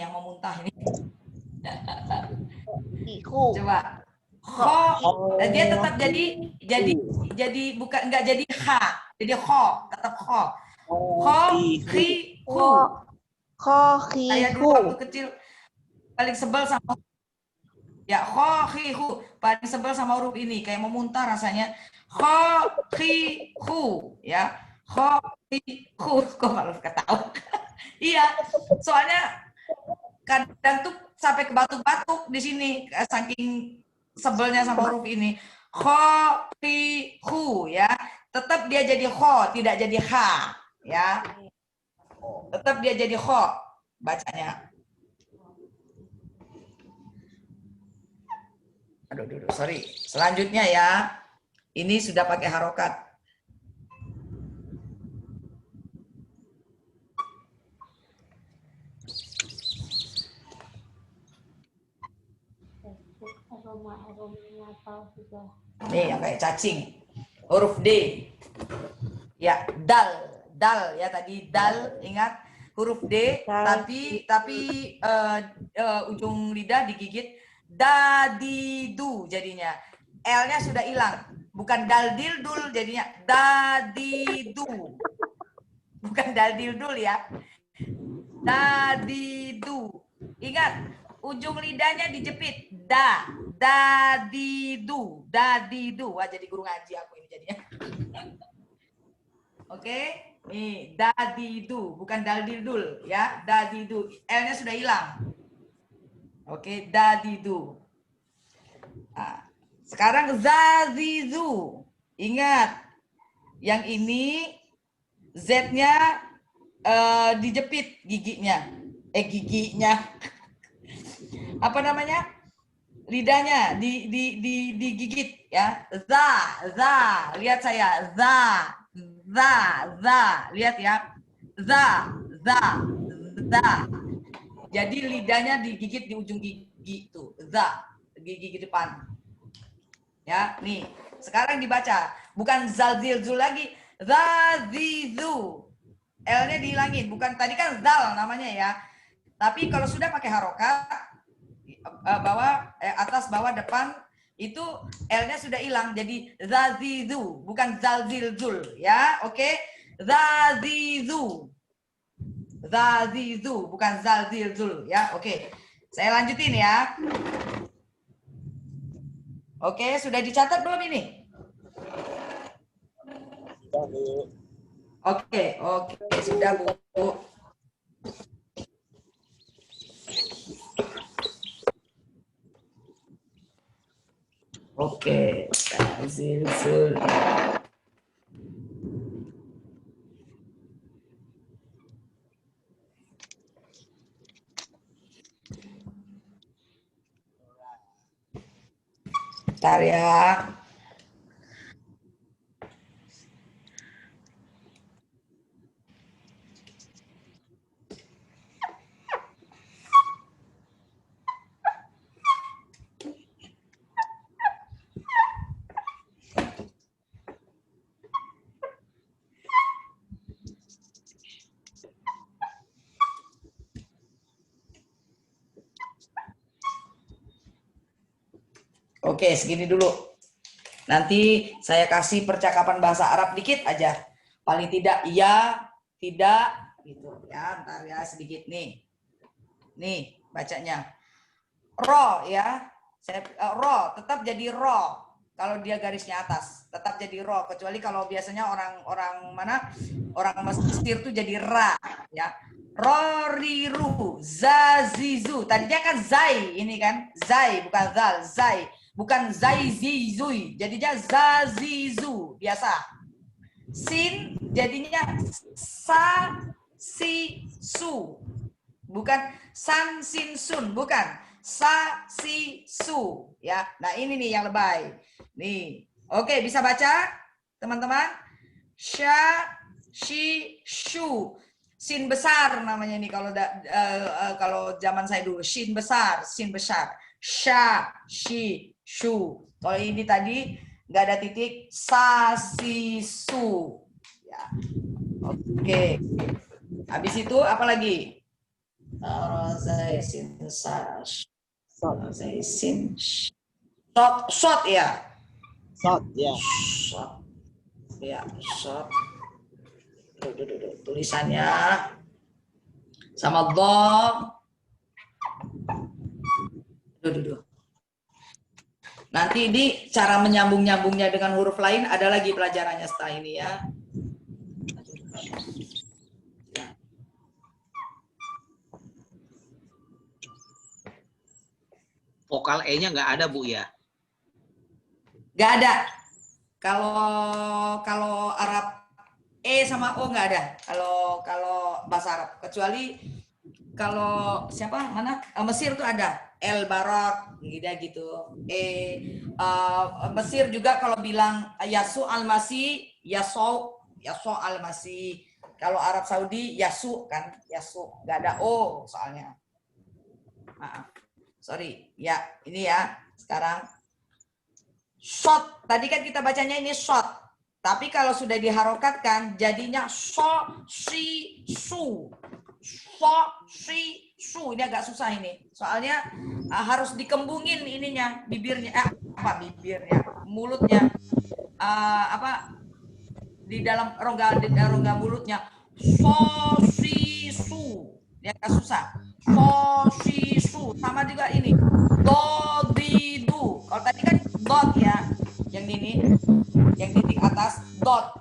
Coba. Ho, dia tetap jadi bukan, enggak jadi ha, jadi ho, tetap ho. Ho, hi, hu. Saya dulu waktu kecil paling sebel sama ya ho, hi, hu, paling sebel sama huruf ini, kayak memuntah rasanya. Ho, hi, hu, ya. Ho, hi, hu, kok malu ketawa. Iya, soalnya kadang tuh sampai ke batuk-batuk di sini saking sebelnya sama huruf ini. Ho, hi, hu, ya. Tetap dia jadi ho, tidak jadi ha, ya. Tetap dia jadi ho bacanya. Aduh, sorry. Selanjutnya ya. Ini sudah pakai harokat. Nih yang kayak cacing. Huruf D. Ya, dal ya tadi dal, ingat huruf D, tapi ujung lidah digigit. Dadidu jadinya. L-nya sudah hilang. Bukan daldildul jadinya dadidu. Bukan daldildul ya. Dadidu. Ingat, ujung lidahnya dijepit. Dadidu. Wah, jadi guru ngaji aku ini jadinya. Oke, nih dadidu, bukan daldildul ya. Dadidu. L-nya sudah hilang. Oke, dadidu. Nah, sekarang zazizu. Ingat, yang ini Z-nya dijepit giginya. Giginya. Apa namanya? lidahnya digigit ya. Za, lihat saya, za, lihat ya. Za. Jadi lidahnya digigit di ujung gigi itu, za, gigi depan. Ya, nih. Sekarang dibaca, bukan zalzilzul lagi, zazizu. L-nya dihilangin, bukan tadi kan zal namanya ya. Tapi kalau sudah pakai harokat, bawah, atas, bawah, depan, itu L-nya sudah hilang. Jadi zazizu, bukan zalzilzul. Ya, oke. Zazizu. Zazizu, bukan zalzilzul. Ya, oke. Saya lanjutin ya. Oke, sudah dicatat belum ini? Oke, sudah Bu. Oke, zilzul. Bentar ya. Oke, segini dulu. Nanti saya kasih percakapan bahasa Arab dikit aja. Paling tidak iya, tidak, gitu ya. Ntar ya sedikit nih. Nih bacanya. Ro ya. Ro tetap jadi ro. Kalau dia garisnya atas, tetap jadi ro. Kecuali kalau biasanya orang mana? Orang Mesir tuh jadi ra ya. Roriru, zazizu. Tadinya kan zai, ini kan zai bukan zal, zai. Bukan zaizizui, jadinya zazizu biasa. Sin jadinya sa si su, bukan san sin sun, bukan sa si su ya. Nah ini nih yang lebay nih. Oke, bisa baca teman-teman? Sha shi shu, sin besar namanya nih kalau zaman saya dulu, sin besar, sha shi shu. Kalau ini tadi nggak ada titik, sa si su ya. Oke, habis itu apa lagi? Shot ya. Shot ya. Shot ya, shot. Tulisannya sama dom. Nanti ini cara menyambung-nyambungnya dengan huruf lain ada lagi pelajarannya setelah ini ya. Vokal E-nya nggak ada, Bu, ya? Nggak ada. Kalau Arab E sama O nggak ada. Kalau bahasa Arab, kecuali kalau Mesir tuh ada El Barok gitu. Mesir juga kalau bilang Yasu Al-Masih, Yasu Al-Masih. Kalau Arab Saudi Yasu kan, Yasu, nggak ada O soalnya. Maaf. Sorry, ya ini ya sekarang shot. Tadi kan kita bacanya ini shot, tapi kalau sudah diharokatkan jadinya so si su, so si su. Ini agak susah ini, soalnya harus dikembungin ininya, bibirnya, mulutnya, di dalam rongga mulutnya, so si su. Ini agak susah. So si su, sama juga ini do di du. Kalau tadi kan dot ya, yang ini yang titik atas dot,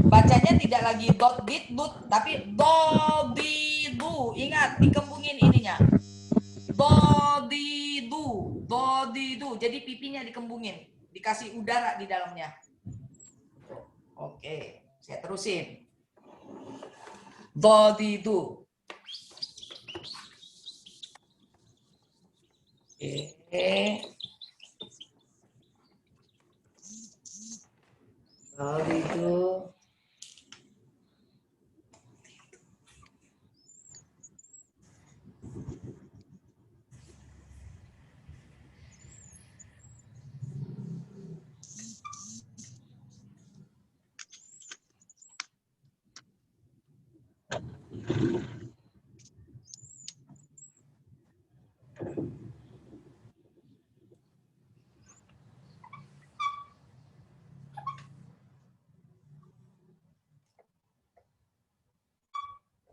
bacanya tidak lagi dot bit dut, tapi do di du. Ingat, dikembungin ininya, do di du, jadi pipinya dikembungin, dikasih udara di dalamnya. Oke, saya terusin. Do di du. Oh gitu.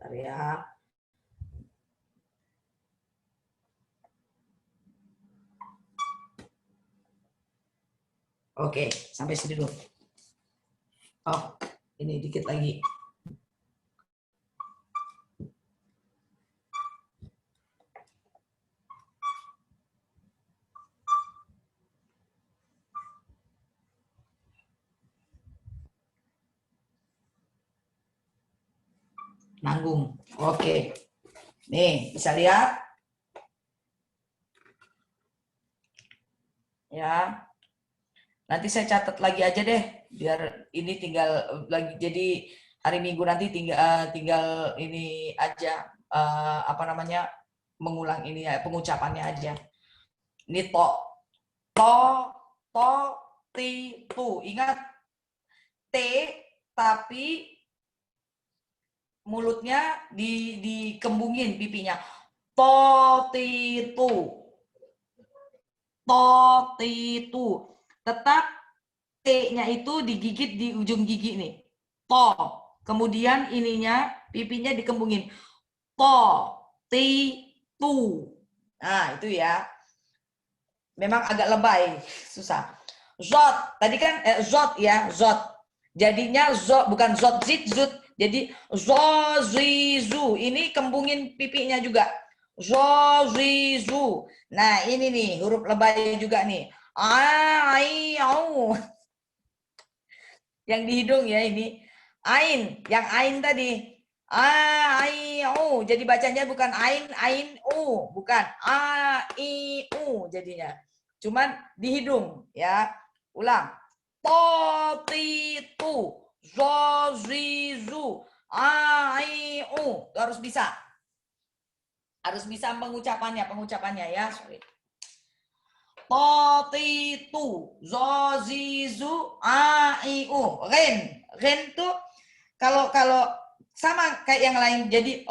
Bentar ya. Oke, sampai sini dulu. Oh, ini dikit lagi. Nanggung. Oke. Nih, bisa lihat? Ya. Nanti saya catat lagi aja deh, biar ini tinggal lagi. Jadi hari Minggu nanti tinggal ini aja apa namanya? Mengulang ini ya, pengucapannya aja. Ini to, ti, tu. Ingat T tapi mulutnya dikembungin pipinya. To, ti, tu. To, ti, tu. Tetap T-nya itu digigit di ujung gigi nih. To. Kemudian ininya, pipinya dikembungin. To, ti, tu. Nah, itu ya. Memang agak lebay, susah. Zot, tadi kan zot ya, zot. Jadinya zot, bukan zot zit zut. Jadi zo zi zu. Ini kembungin pipinya juga. Zo zi zu. Nah, ini nih huruf lebay juga nih. Ai au. Yang di hidung ya ini. Ain, yang ain tadi. Ai u. Jadi bacanya bukan ain u, bukan a i u jadinya. Cuman di hidung ya. Ulang. To ti tu. Zo zi zu. A i u. Itu harus bisa. Harus bisa pengucapannya ya. Sorry. To ti tu. Zo zi zu. A i u. Ren tuh kalau sama kayak yang lain, jadi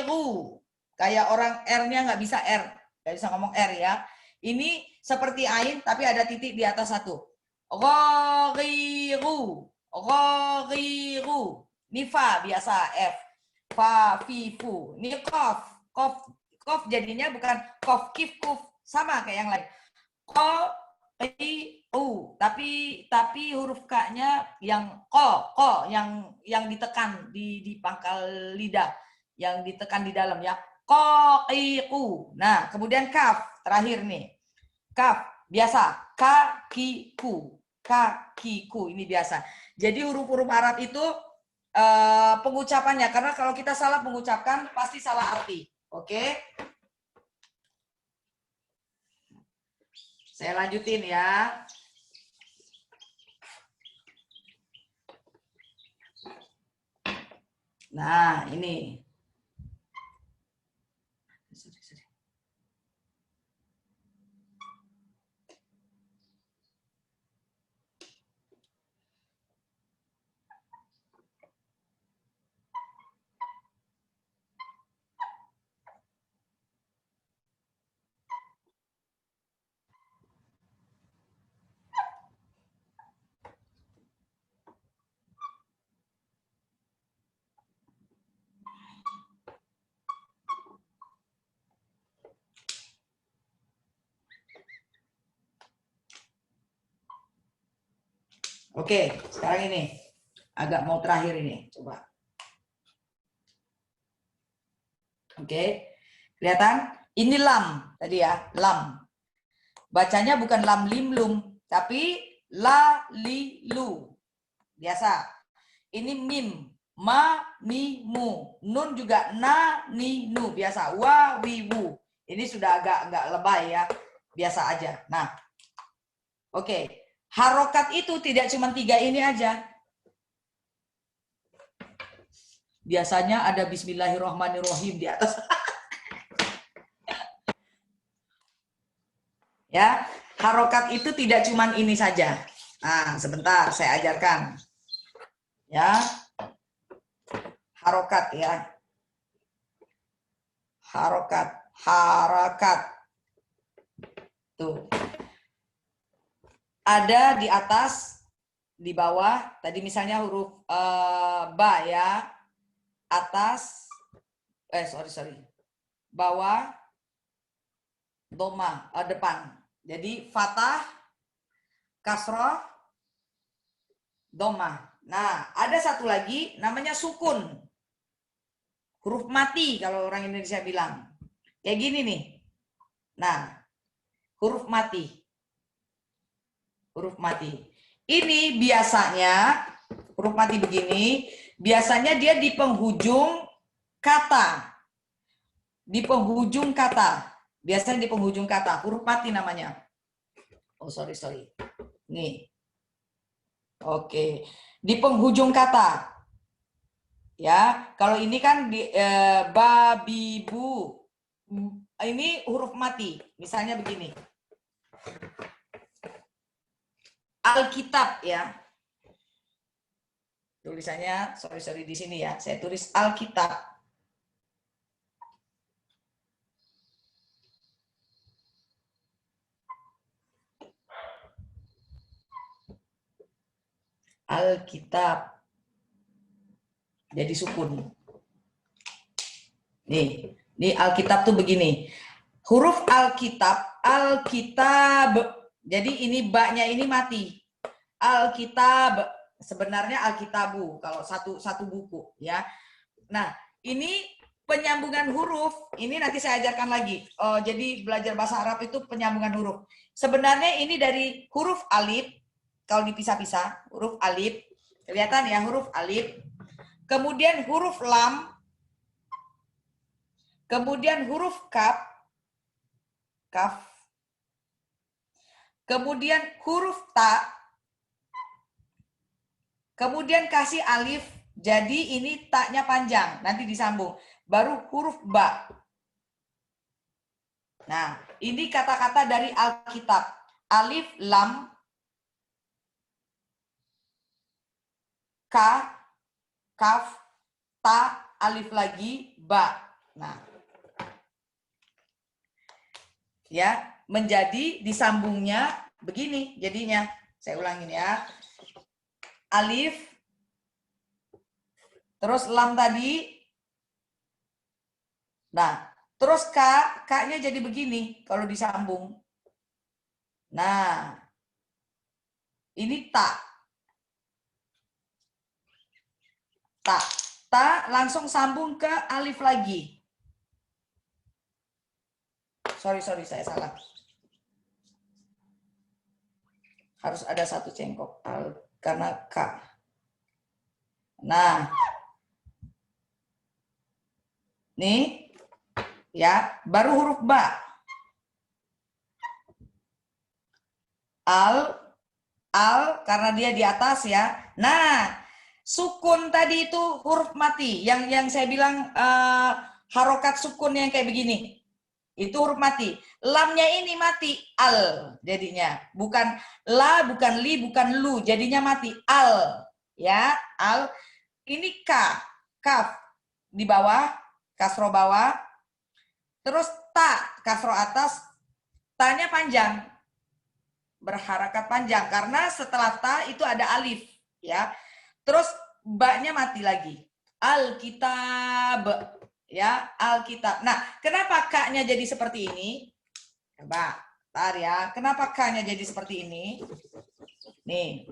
ru. Kayak orang R-nya nggak bisa R, nggak bisa ngomong R ya. Ini seperti ain tapi ada titik di atas satu. Ru. Ini fa biasa F. Fa, fi, fu. Ini kof. Kof jadinya bukan kof, kif, kuf. Sama kayak yang lain. Ko, tapi huruf K-nya yang ko yang ditekan di pangkal lidah, yang ditekan di dalam ya. Ko, ku. Nah, kemudian kaf terakhir nih. Kaf biasa kakiku. Kakiku ini biasa. Jadi huruf-huruf Arab itu pengucapannya, karena kalau kita salah mengucapkan pasti salah arti. Oke? Saya lanjutin ya. Nah, ini. Oke, sekarang ini agak mau terakhir ini, coba. Oke, kelihatan? Ini lam tadi ya, lam. Bacanya bukan lam lim lum, tapi la li lu. Biasa. Ini mim, ma mi mu. Nun juga na ni nu, biasa. Wa wi wu. Ini sudah agak lebay ya, biasa aja. Nah, oke. Harokat itu tidak cuma 3 ini aja. Biasanya ada Bismillahirrahmanirrahim di atas. Ya, harokat itu tidak cuma ini saja. Nah, sebentar saya ajarkan. Ya, harokat ya. Harakat. Tuh. Ada di atas, di bawah. Tadi misalnya huruf ba ya. Atas, sorry. Bawah, doma, depan. Jadi fathah, kasroh, doma. Nah, ada satu lagi namanya sukun. Huruf mati kalau orang Indonesia bilang. Kayak gini nih. Nah, huruf mati. Huruf mati. Ini biasanya, huruf mati begini, biasanya dia di penghujung kata. Di penghujung kata. Biasanya di penghujung kata. Huruf mati namanya. Oh, sorry. Nih. Oke. Di penghujung kata. Ya, kalau ini kan di babibu. Ini huruf mati. Misalnya begini. Alkitab ya. Tulisannya sorry di sini ya. Saya tulis Alkitab. Alkitab. Jadi sukun. Nih Alkitab tuh begini. Huruf Alkitab, Alkitab. Jadi ini ba-nya ini mati. Alkitab. Sebenarnya Alkitabu kalau satu buku ya. Nah, ini penyambungan huruf. Ini nanti saya ajarkan lagi. Jadi belajar bahasa Arab itu penyambungan huruf. Sebenarnya ini dari huruf alif. Kalau dipisah-pisah, huruf alif. Kelihatan ya huruf alif. Kemudian huruf lam, kemudian huruf kaf, kemudian huruf ta, kemudian kasih alif, jadi ini taknya panjang, nanti disambung. Baru huruf ba. Nah, ini kata-kata dari Alkitab. Alif, lam, ka, kaf, ta, alif lagi, ba. Nah, ya, menjadi disambungnya begini jadinya. Saya ulangin ya. Alif, terus lam tadi. Nah, terus K-nya jadi begini kalau disambung. Nah, ini ta. Ta langsung sambung ke alif lagi. Sorry, saya salah. Harus ada satu cengkok karena K. Nah, nih ya, baru huruf ba. Al karena dia di atas ya. Nah, sukun tadi itu huruf mati. Yang saya bilang harokat sukun yang kayak begini. Itu huruf mati. Lamnya ini mati. Al jadinya. Bukan la, bukan li, bukan lu. Jadinya mati. Al. Ya, al. Ini kaf. Di bawah. Kasro bawah. Terus ta. Kasro atas. Ta-nya panjang. Berharakat panjang. Karena setelah ta itu ada alif. Ya. Terus ba-nya mati lagi. Alkitab. Ya, Alkitab. Nah, kenapa K-nya jadi seperti ini? Coba, tar ya. Kenapa K-nya jadi seperti ini? Nih.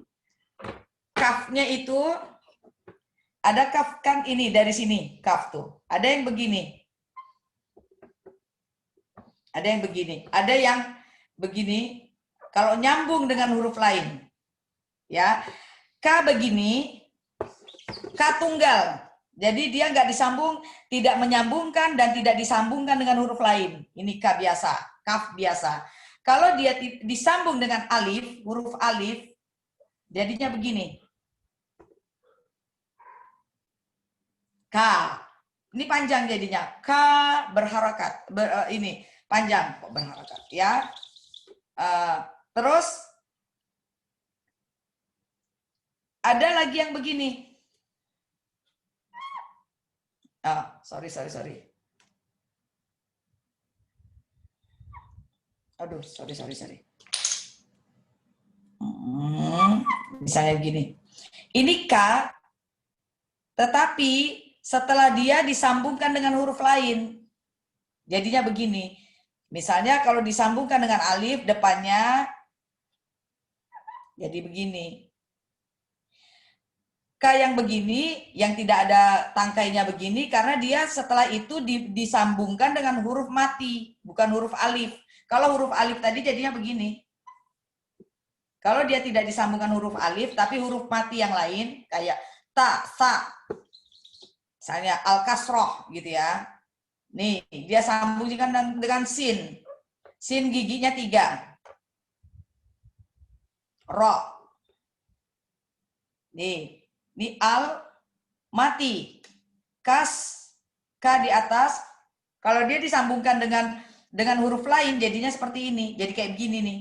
Kaf-nya itu ada kaf kan ini dari sini, kaf tuh. Ada yang begini. Ada yang begini. Ada yang begini. Kalau nyambung dengan huruf lain. Ya. K begini. K tunggal. Jadi dia nggak disambung, tidak menyambungkan dan tidak disambungkan dengan huruf lain. Ini K biasa, kaf biasa. Kalau dia disambung dengan alif, huruf alif, Jadinya begini. K. Ini panjang jadinya. K berharakat. Ini panjang kok berharakat ya. Terus ada lagi yang begini. Sorry. Aduh, sorry. Misalnya begini. Ini K, tetapi setelah dia disambungkan dengan huruf lain, jadinya begini. Misalnya kalau disambungkan dengan alif depannya, jadi begini. K yang begini, yang tidak ada tangkainya begini, karena dia setelah itu disambungkan dengan huruf mati, bukan huruf alif. Kalau huruf alif tadi jadinya begini. Kalau dia tidak disambungkan huruf alif, tapi huruf mati yang lain, kayak ta, sa, misalnya al-kasroh gitu ya. Nih, dia sambungkan dengan sin. Sin giginya 3. Ro. Nih, ini al, mati. Kas, K di atas. Kalau dia disambungkan dengan huruf lain, jadinya seperti ini. Jadi kayak begini nih.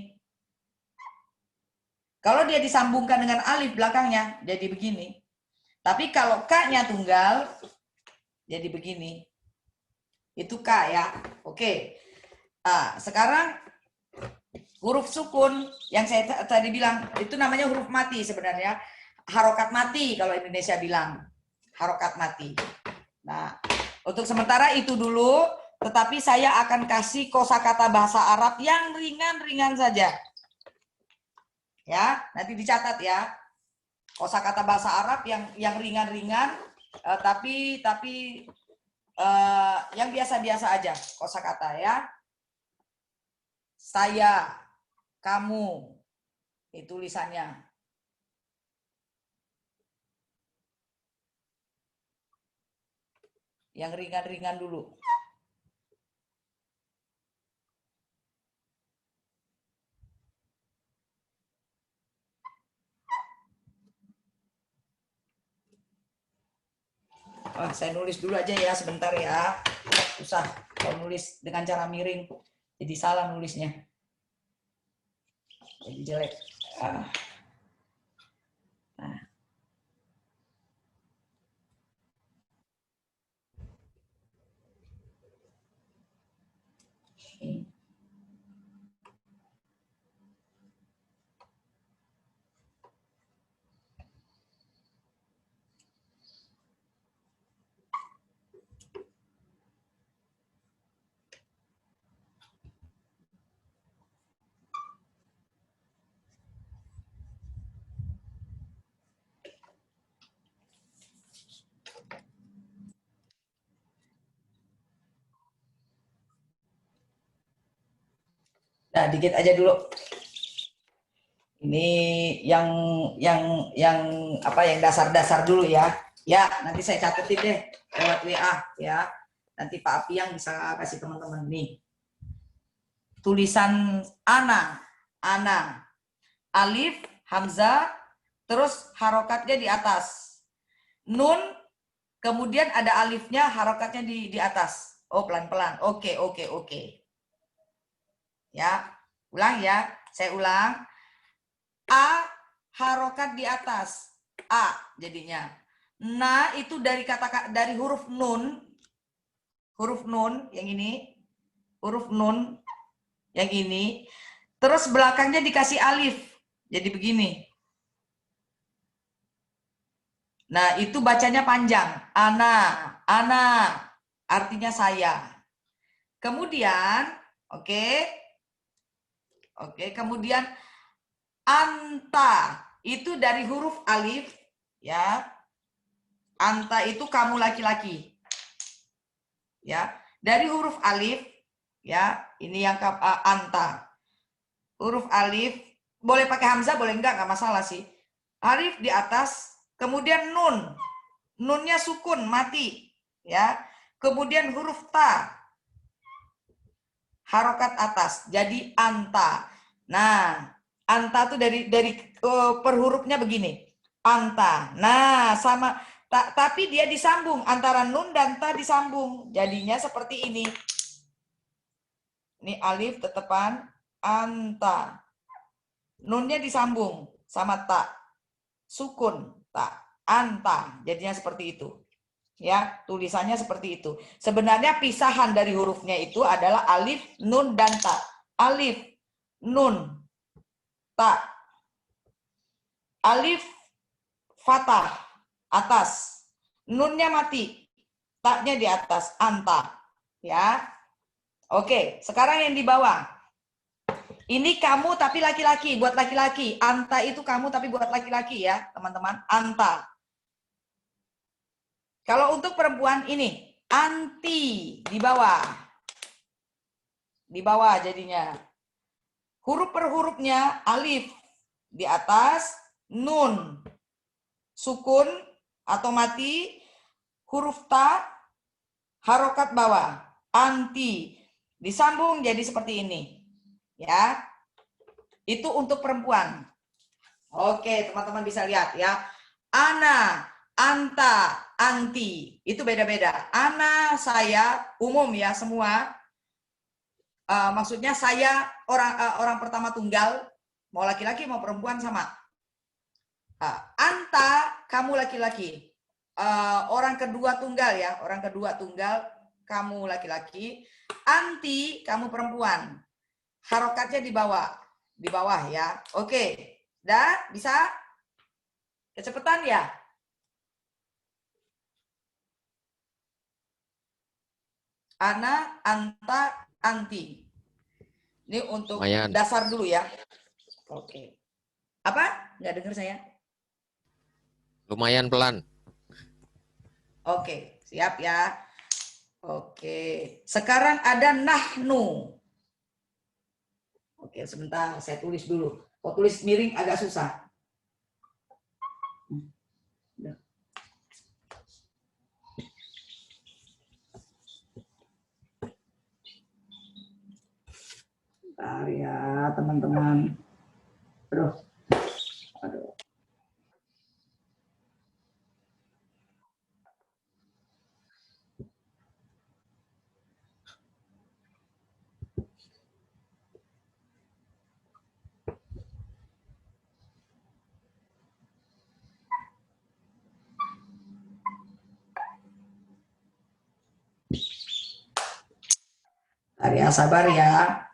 Kalau dia disambungkan dengan alif belakangnya, jadi begini. Tapi kalau K-nya tunggal, jadi begini. Itu K ya. Oke. Sekarang huruf sukun yang saya tadi bilang, itu namanya huruf mati sebenarnya. Harokat mati kalau Indonesia bilang. Harokat mati. Nah, untuk sementara itu dulu, tetapi saya akan kasih kosakata bahasa Arab yang ringan-ringan saja. Ya, nanti dicatat ya. Kosakata bahasa Arab yang ringan-ringan, tapi yang biasa-biasa aja kosakata ya. Saya, kamu, itu tulisannya. Yang ringan-ringan dulu. Saya nulis dulu aja ya, sebentar ya. Susah kalau nulis dengan cara miring. Jadi salah nulisnya. Jadi jelek. Nah. Nah, dikit aja dulu. Ini yang apa yang dasar-dasar dulu ya. Ya, nanti saya catetin deh lewat WA ya. Nanti Pak Apiang bisa kasih teman-teman nih. Tulisan ana, alif, hamzah, terus harokatnya di atas. Nun, kemudian ada alifnya, harokatnya di atas. Oh, pelan-pelan. Oke. Ya, ulang ya. Saya ulang. A, harokat di atas. A jadinya. Na itu dari dari huruf nun. Huruf nun yang ini. Huruf nun yang ini. Terus belakangnya dikasih alif. Jadi begini. Nah, itu bacanya panjang. Ana. Artinya saya. Kemudian, oke, kemudian anta itu dari huruf alif ya. Anta itu kamu laki-laki. Ya, dari huruf alif ya, ini yang anta. Huruf alif boleh pakai hamzah, boleh enggak masalah sih. Alif di atas, kemudian nun. Nunnya sukun mati ya. Kemudian huruf ta. Harokat atas, jadi anta. Nah, Anta tuh dari per hurufnya begini. Anta. Nah, sama tapi dia disambung antara nun dan ta disambung. Jadinya seperti ini. Ini alif tetepan anta. Nunnya disambung sama ta. Sukun ta. Anta. Jadinya seperti itu. Ya, tulisannya seperti itu. Sebenarnya pisahan dari hurufnya itu adalah alif, nun dan ta. Alif, nun, ta. Alif fathah atas, nunnya mati, taknya di atas, anta. Ya. Oke, sekarang yang di bawah. Ini kamu tapi laki-laki, buat laki-laki. Anta itu kamu tapi buat laki-laki ya, teman-teman. Anta. Kalau untuk perempuan ini, anti di bawah. Di bawah jadinya. Huruf per hurufnya alif di atas, nun sukun atau mati, huruf ta harokat bawah, anti disambung jadi seperti ini. Ya. Itu untuk perempuan. Oke, teman-teman bisa lihat ya. Ana, anta, anti itu beda-beda. Ana, saya, umum ya semua. Maksudnya saya orang pertama tunggal, mau laki-laki mau perempuan sama. Anta, kamu laki-laki. Orang kedua tunggal ya, orang kedua tunggal, kamu laki-laki. Anti, kamu perempuan. Harokatnya di bawah ya. Oke, dah bisa? Kecepatan ya? Ana, anta, anti. Ini untuk Lumayan. dasar dulu ya. Oke. Apa? Nggak dengar saya? Lumayan pelan. Oke, siap ya. Oke. Sekarang ada nahnu. Oke, sebentar saya tulis dulu. Kalau tulis miring agak susah. Bentar ya, teman-teman. Aduh. Bentar ya, sabar ya.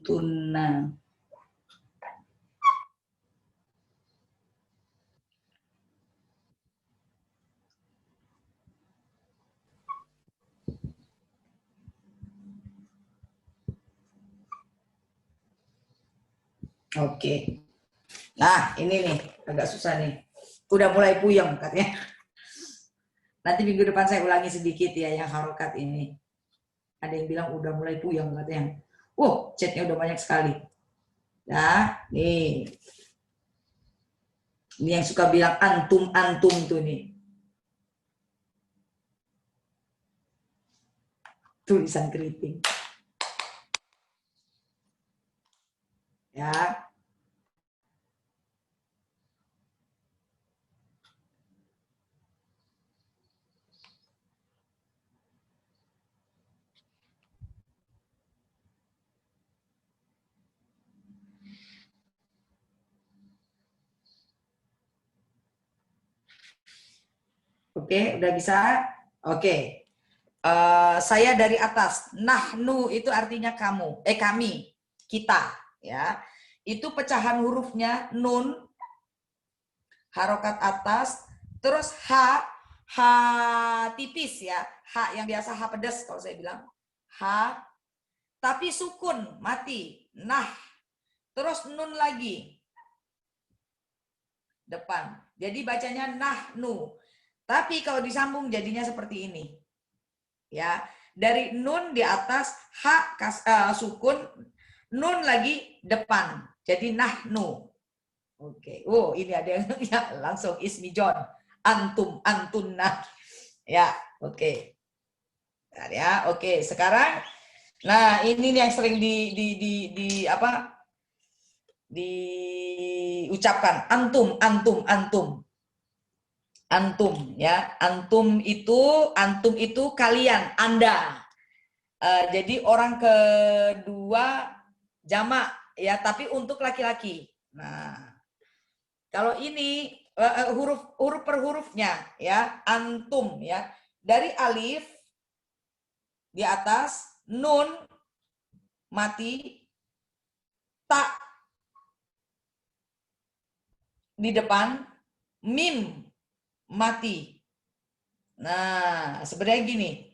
Tuna. Oke. Nah, ini nih agak susah nih. Udah mulai puyeng katanya. Nanti minggu depan saya ulangi sedikit ya yang harokat ini. Ada yang bilang udah mulai puyeng katanya. Chatnya udah banyak sekali. Nah, nih. Ini yang suka bilang antum tuh nih. Tulisan keriting. Ya. Oke, udah bisa? Oke. Saya dari atas. Nahnu itu artinya kamu. Kami. Kita. Ya. Itu pecahan hurufnya nun. Harokat atas. Terus H tipis ya. H yang biasa H pedas kalau saya bilang. H. Tapi sukun. Mati. Nah. Terus nun lagi. depan. Jadi bacanya nahnu. Tapi kalau disambung jadinya seperti ini. Ya, dari nun di atas, sukun, nun lagi depan. Jadi nahnu. Oke. Oh, ini ada yang ya, langsung ismi John. Antum, antunna. Ya, oke. Nah, ya, oke. Sekarang, nah ini yang sering diucapkan. Antum, antum, antum. Antum, ya. Antum itu kalian, Anda. Jadi orang kedua jamak, ya, tapi untuk laki-laki. Nah, kalau ini huruf per hurufnya, ya, antum, ya, dari alif di atas, nun mati, ta di depan, mim mati. Nah, sebenarnya gini,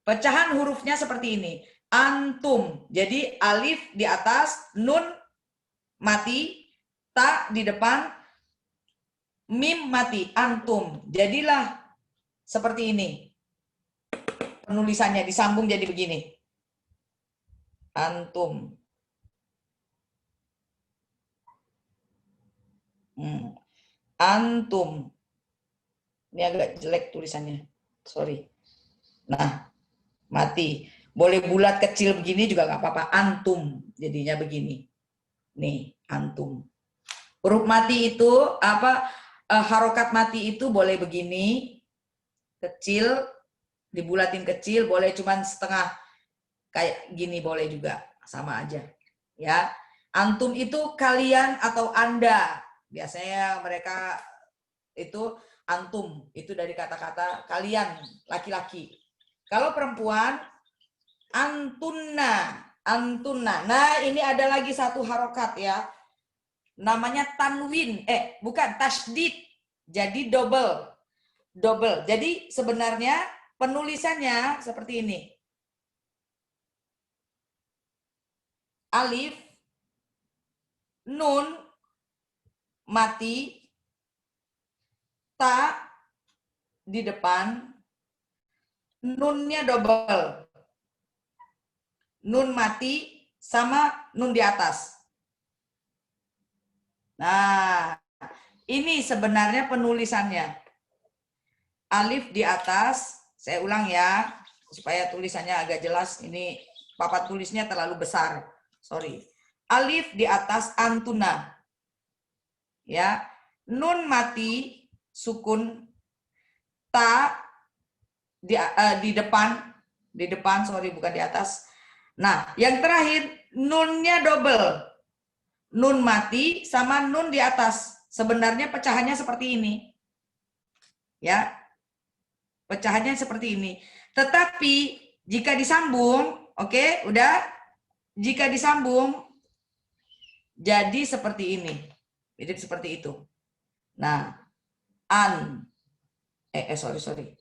pecahan hurufnya seperti ini. Antum, jadi alif di atas, nun mati, ta di depan, mim mati, antum. Jadilah seperti ini. Penulisannya disambung jadi begini. Antum. Antum. Ini agak jelek tulisannya. Sorry. Nah, mati. Boleh bulat kecil begini juga nggak apa-apa. Antum. Jadinya begini. Nih, antum. Huruf mati itu, harokat mati itu boleh begini. Kecil. Dibulatin kecil. Boleh cuman setengah. Kayak gini boleh juga. Sama aja. Ya. Antum itu kalian atau Anda. Biasanya mereka itu antum, itu dari kata-kata kalian, laki-laki. Kalau perempuan, antunna, antunna. Nah, ini ada lagi satu harokat ya. Namanya tanwin, bukan, tasydid. Jadi double. Double. Jadi sebenarnya penulisannya seperti ini. Alif, nun, mati, ta di depan, nunnya double. Nun mati sama nun di atas. Nah, ini sebenarnya penulisannya. Alif di atas, saya ulang ya, supaya tulisannya agak jelas. Ini papan tulisnya terlalu besar. Sorry. Alif di atas, antuna. Ya, nun mati, sukun, ta di depan, sorry, bukan di atas. Nah, yang terakhir nunnya double, nun mati sama nun di atas. Sebenarnya pecahannya seperti ini, ya, pecahannya seperti ini. Tetapi jika disambung, oke, udah, jika disambung jadi seperti ini, jadi seperti itu. Nah, sorry.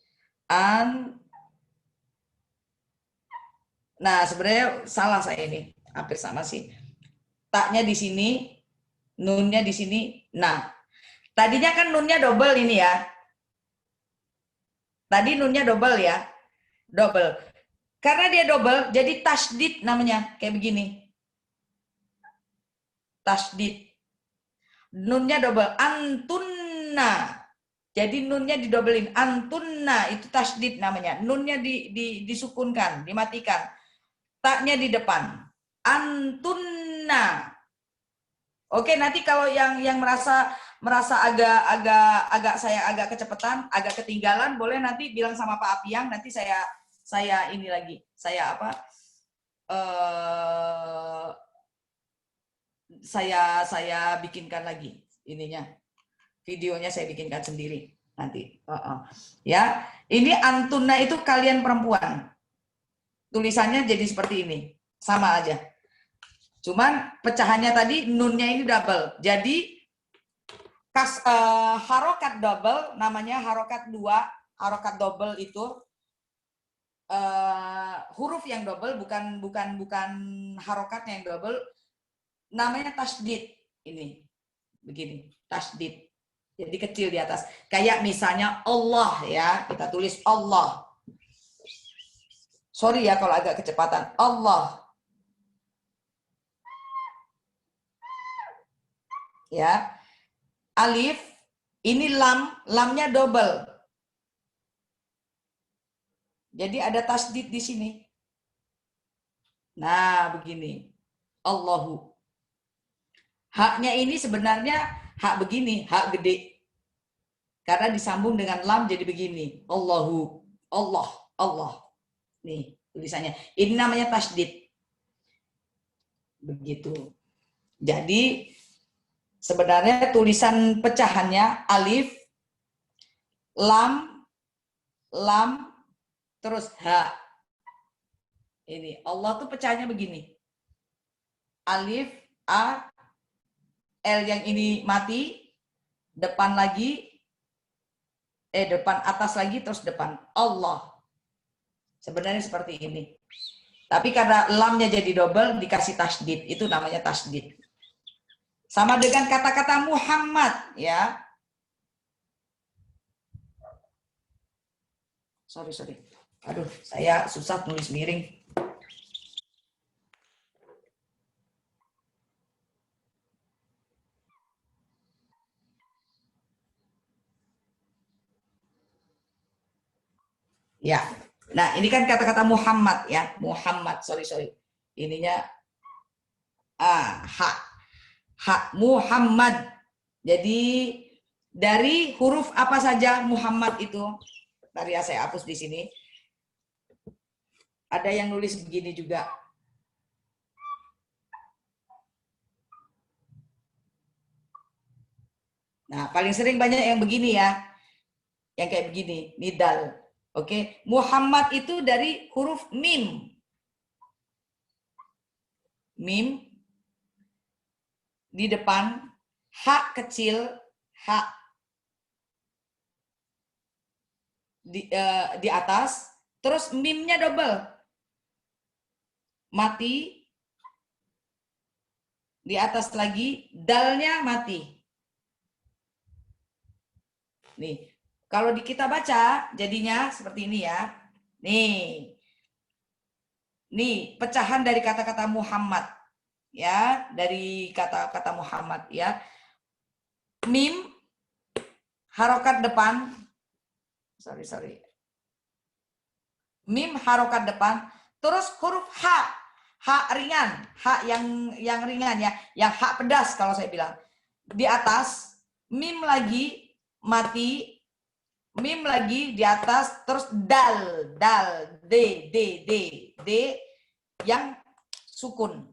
Nah, sebenarnya salah saya ini. Hampir sama sih. Taknya di sini, nunnya di sini. Nah, tadinya kan nunnya double ini ya. Tadi nunnya double ya. Double. Karena dia double, jadi tasydid namanya. Kayak begini. Tasydid. Nunnya double. Antunna. Jadi nunnya didobelin. Antunna itu tasydid namanya. Nunnya disukunkan, dimatikan. Taknya di depan. Antunna. Oke, nanti kalau yang merasa saya agak kecepatan, agak ketinggalan, boleh nanti bilang sama Pak Apiang, nanti saya ini lagi. Saya saya bikinkan lagi ininya. Videonya saya bikinkan sendiri nanti. Ya, ini antunna itu kalian perempuan. Tulisannya jadi seperti ini, sama aja. Cuman pecahannya tadi nunnya ini double. Jadi harokat double namanya harokat 2, harokat double itu huruf yang double, bukan harokatnya yang double. Namanya tasydid ini. Begini, tasydid. Jadi kecil di atas. Kayak misalnya Allah ya, kita tulis Allah. Sorry ya kalau agak kecepatan. Allah. Ya. Alif, ini lamnya double. Jadi ada tasdid di sini. Nah, begini. Allahu. Haknya ini sebenarnya hak begini, hak gede. Karena disambung dengan lam jadi begini. Allahu. Allah. Allah. Nih, tulisannya. Ini namanya tasdid. Begitu. Jadi, sebenarnya tulisan pecahannya alif, lam, terus ha. Ini, Allah tuh pecahnya begini. Alif, a, L yang ini mati, depan lagi, depan atas lagi, terus depan. Allah. Sebenarnya seperti ini. Tapi karena lamnya jadi double, dikasih tasdid. Itu namanya tasdid. Sama dengan kata-kata Muhammad, ya. Sorry. Aduh, saya susah nulis miring. Ya. Nah, ini kan kata-kata Muhammad ya. Muhammad, sorry. Ininya hak Muhammad. Jadi dari huruf apa saja Muhammad itu? Tadi ya saya hapus di sini. Ada yang nulis begini juga. Nah, paling sering banyak yang begini ya. Yang kayak begini, nidal. Oke, Muhammad itu dari huruf mim. Mim di depan, hak kecil, hak di atas, terus mimnya double. Mati, di atas lagi, dalnya mati. Nih, kalau kita baca jadinya seperti ini ya. Nih pecahan dari kata-kata Muhammad ya, dari kata-kata Muhammad ya. Mim harokat depan. Sorry. Mim harokat depan, terus huruf H ringan, H yang ringan ya, yang H pedas kalau saya bilang. Di atas, mim lagi mati, mim lagi di atas, terus dal, D yang sukun.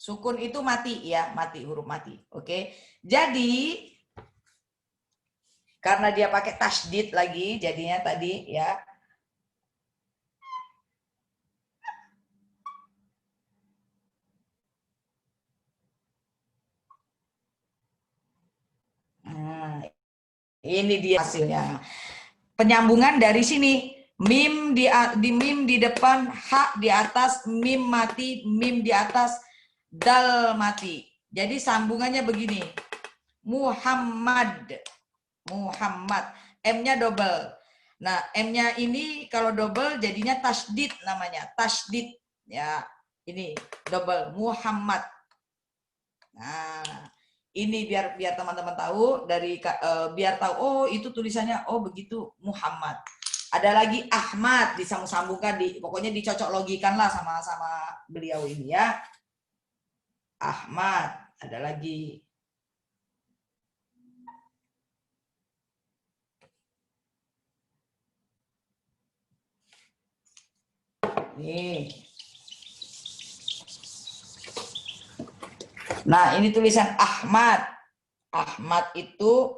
Sukun itu mati ya, mati, huruf mati. Oke. Jadi karena dia pakai tasdid lagi, jadinya tadi ya. Nah, ini dia hasilnya. Penyambungan dari sini. Mim di depan, hak di atas, mim mati, mim di atas, dal mati. Jadi sambungannya begini. Muhammad. M-nya double. Nah, M-nya ini kalau double jadinya tasdid namanya. Tasdid. Ya, ini double. Muhammad. Nah, ini biar teman-teman tahu dari biar tahu oh itu tulisannya oh begitu Muhammad. Ada lagi Ahmad disambung-sambungkan pokoknya dicocok logikan lah sama beliau ini ya. Ahmad, ada lagi. Nih. Nah, ini tulisan Ahmad. Ahmad itu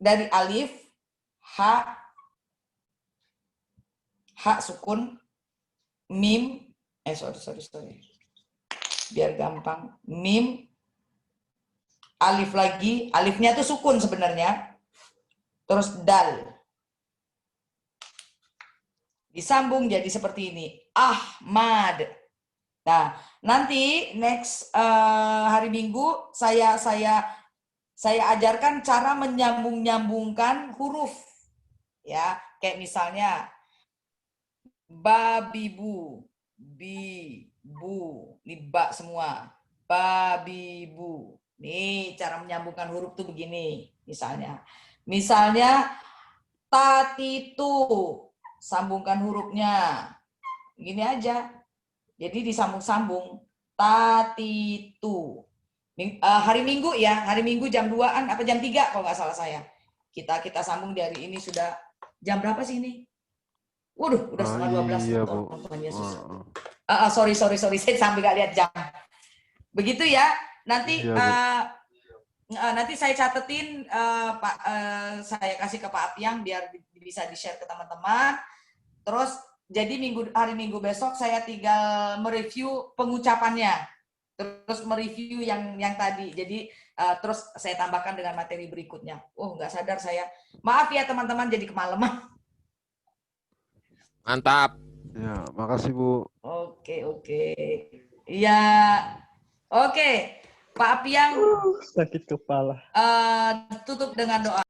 dari alif, H sukun, mim, sorry. Biar gampang. Mim, alif lagi, alifnya itu sukun sebenarnya. Terus dal. Disambung jadi seperti ini. Ahmad. Nah, nanti next hari Minggu saya saya ajarkan cara menyambung-nyambungkan huruf. Ya, kayak misalnya babibu, bu, ini ba semua. Babibu. Nih, cara menyambungkan huruf tuh begini, misalnya. Misalnya tatitu, sambungkan hurufnya. Gini aja. Jadi disambung-sambung. Tatitu. Hari Minggu ya, hari Minggu jam 2-an apa jam 3 kalau nggak salah saya. Kita sambung dari ini sudah jam berapa sih ini? Waduh, udah setengah 12. Iya, Bu. Tuhan Yesus. Sorry, saya sampai nggak lihat jam. Begitu ya. Nanti Iya, nanti saya catetin, Pak, saya kasih ke Pak Apiang biar bisa di-share ke teman-teman. Terus jadi hari Minggu besok saya tinggal mereview pengucapannya, terus mereview yang tadi. Jadi terus saya tambahkan dengan materi berikutnya. Oh, nggak sadar saya. Maaf ya teman-teman, jadi kemalaman. Mantap. Ya, makasih Bu. Oke. Iya. Oke, Pak Apiang. Sakit kepala. Tutup dengan doa.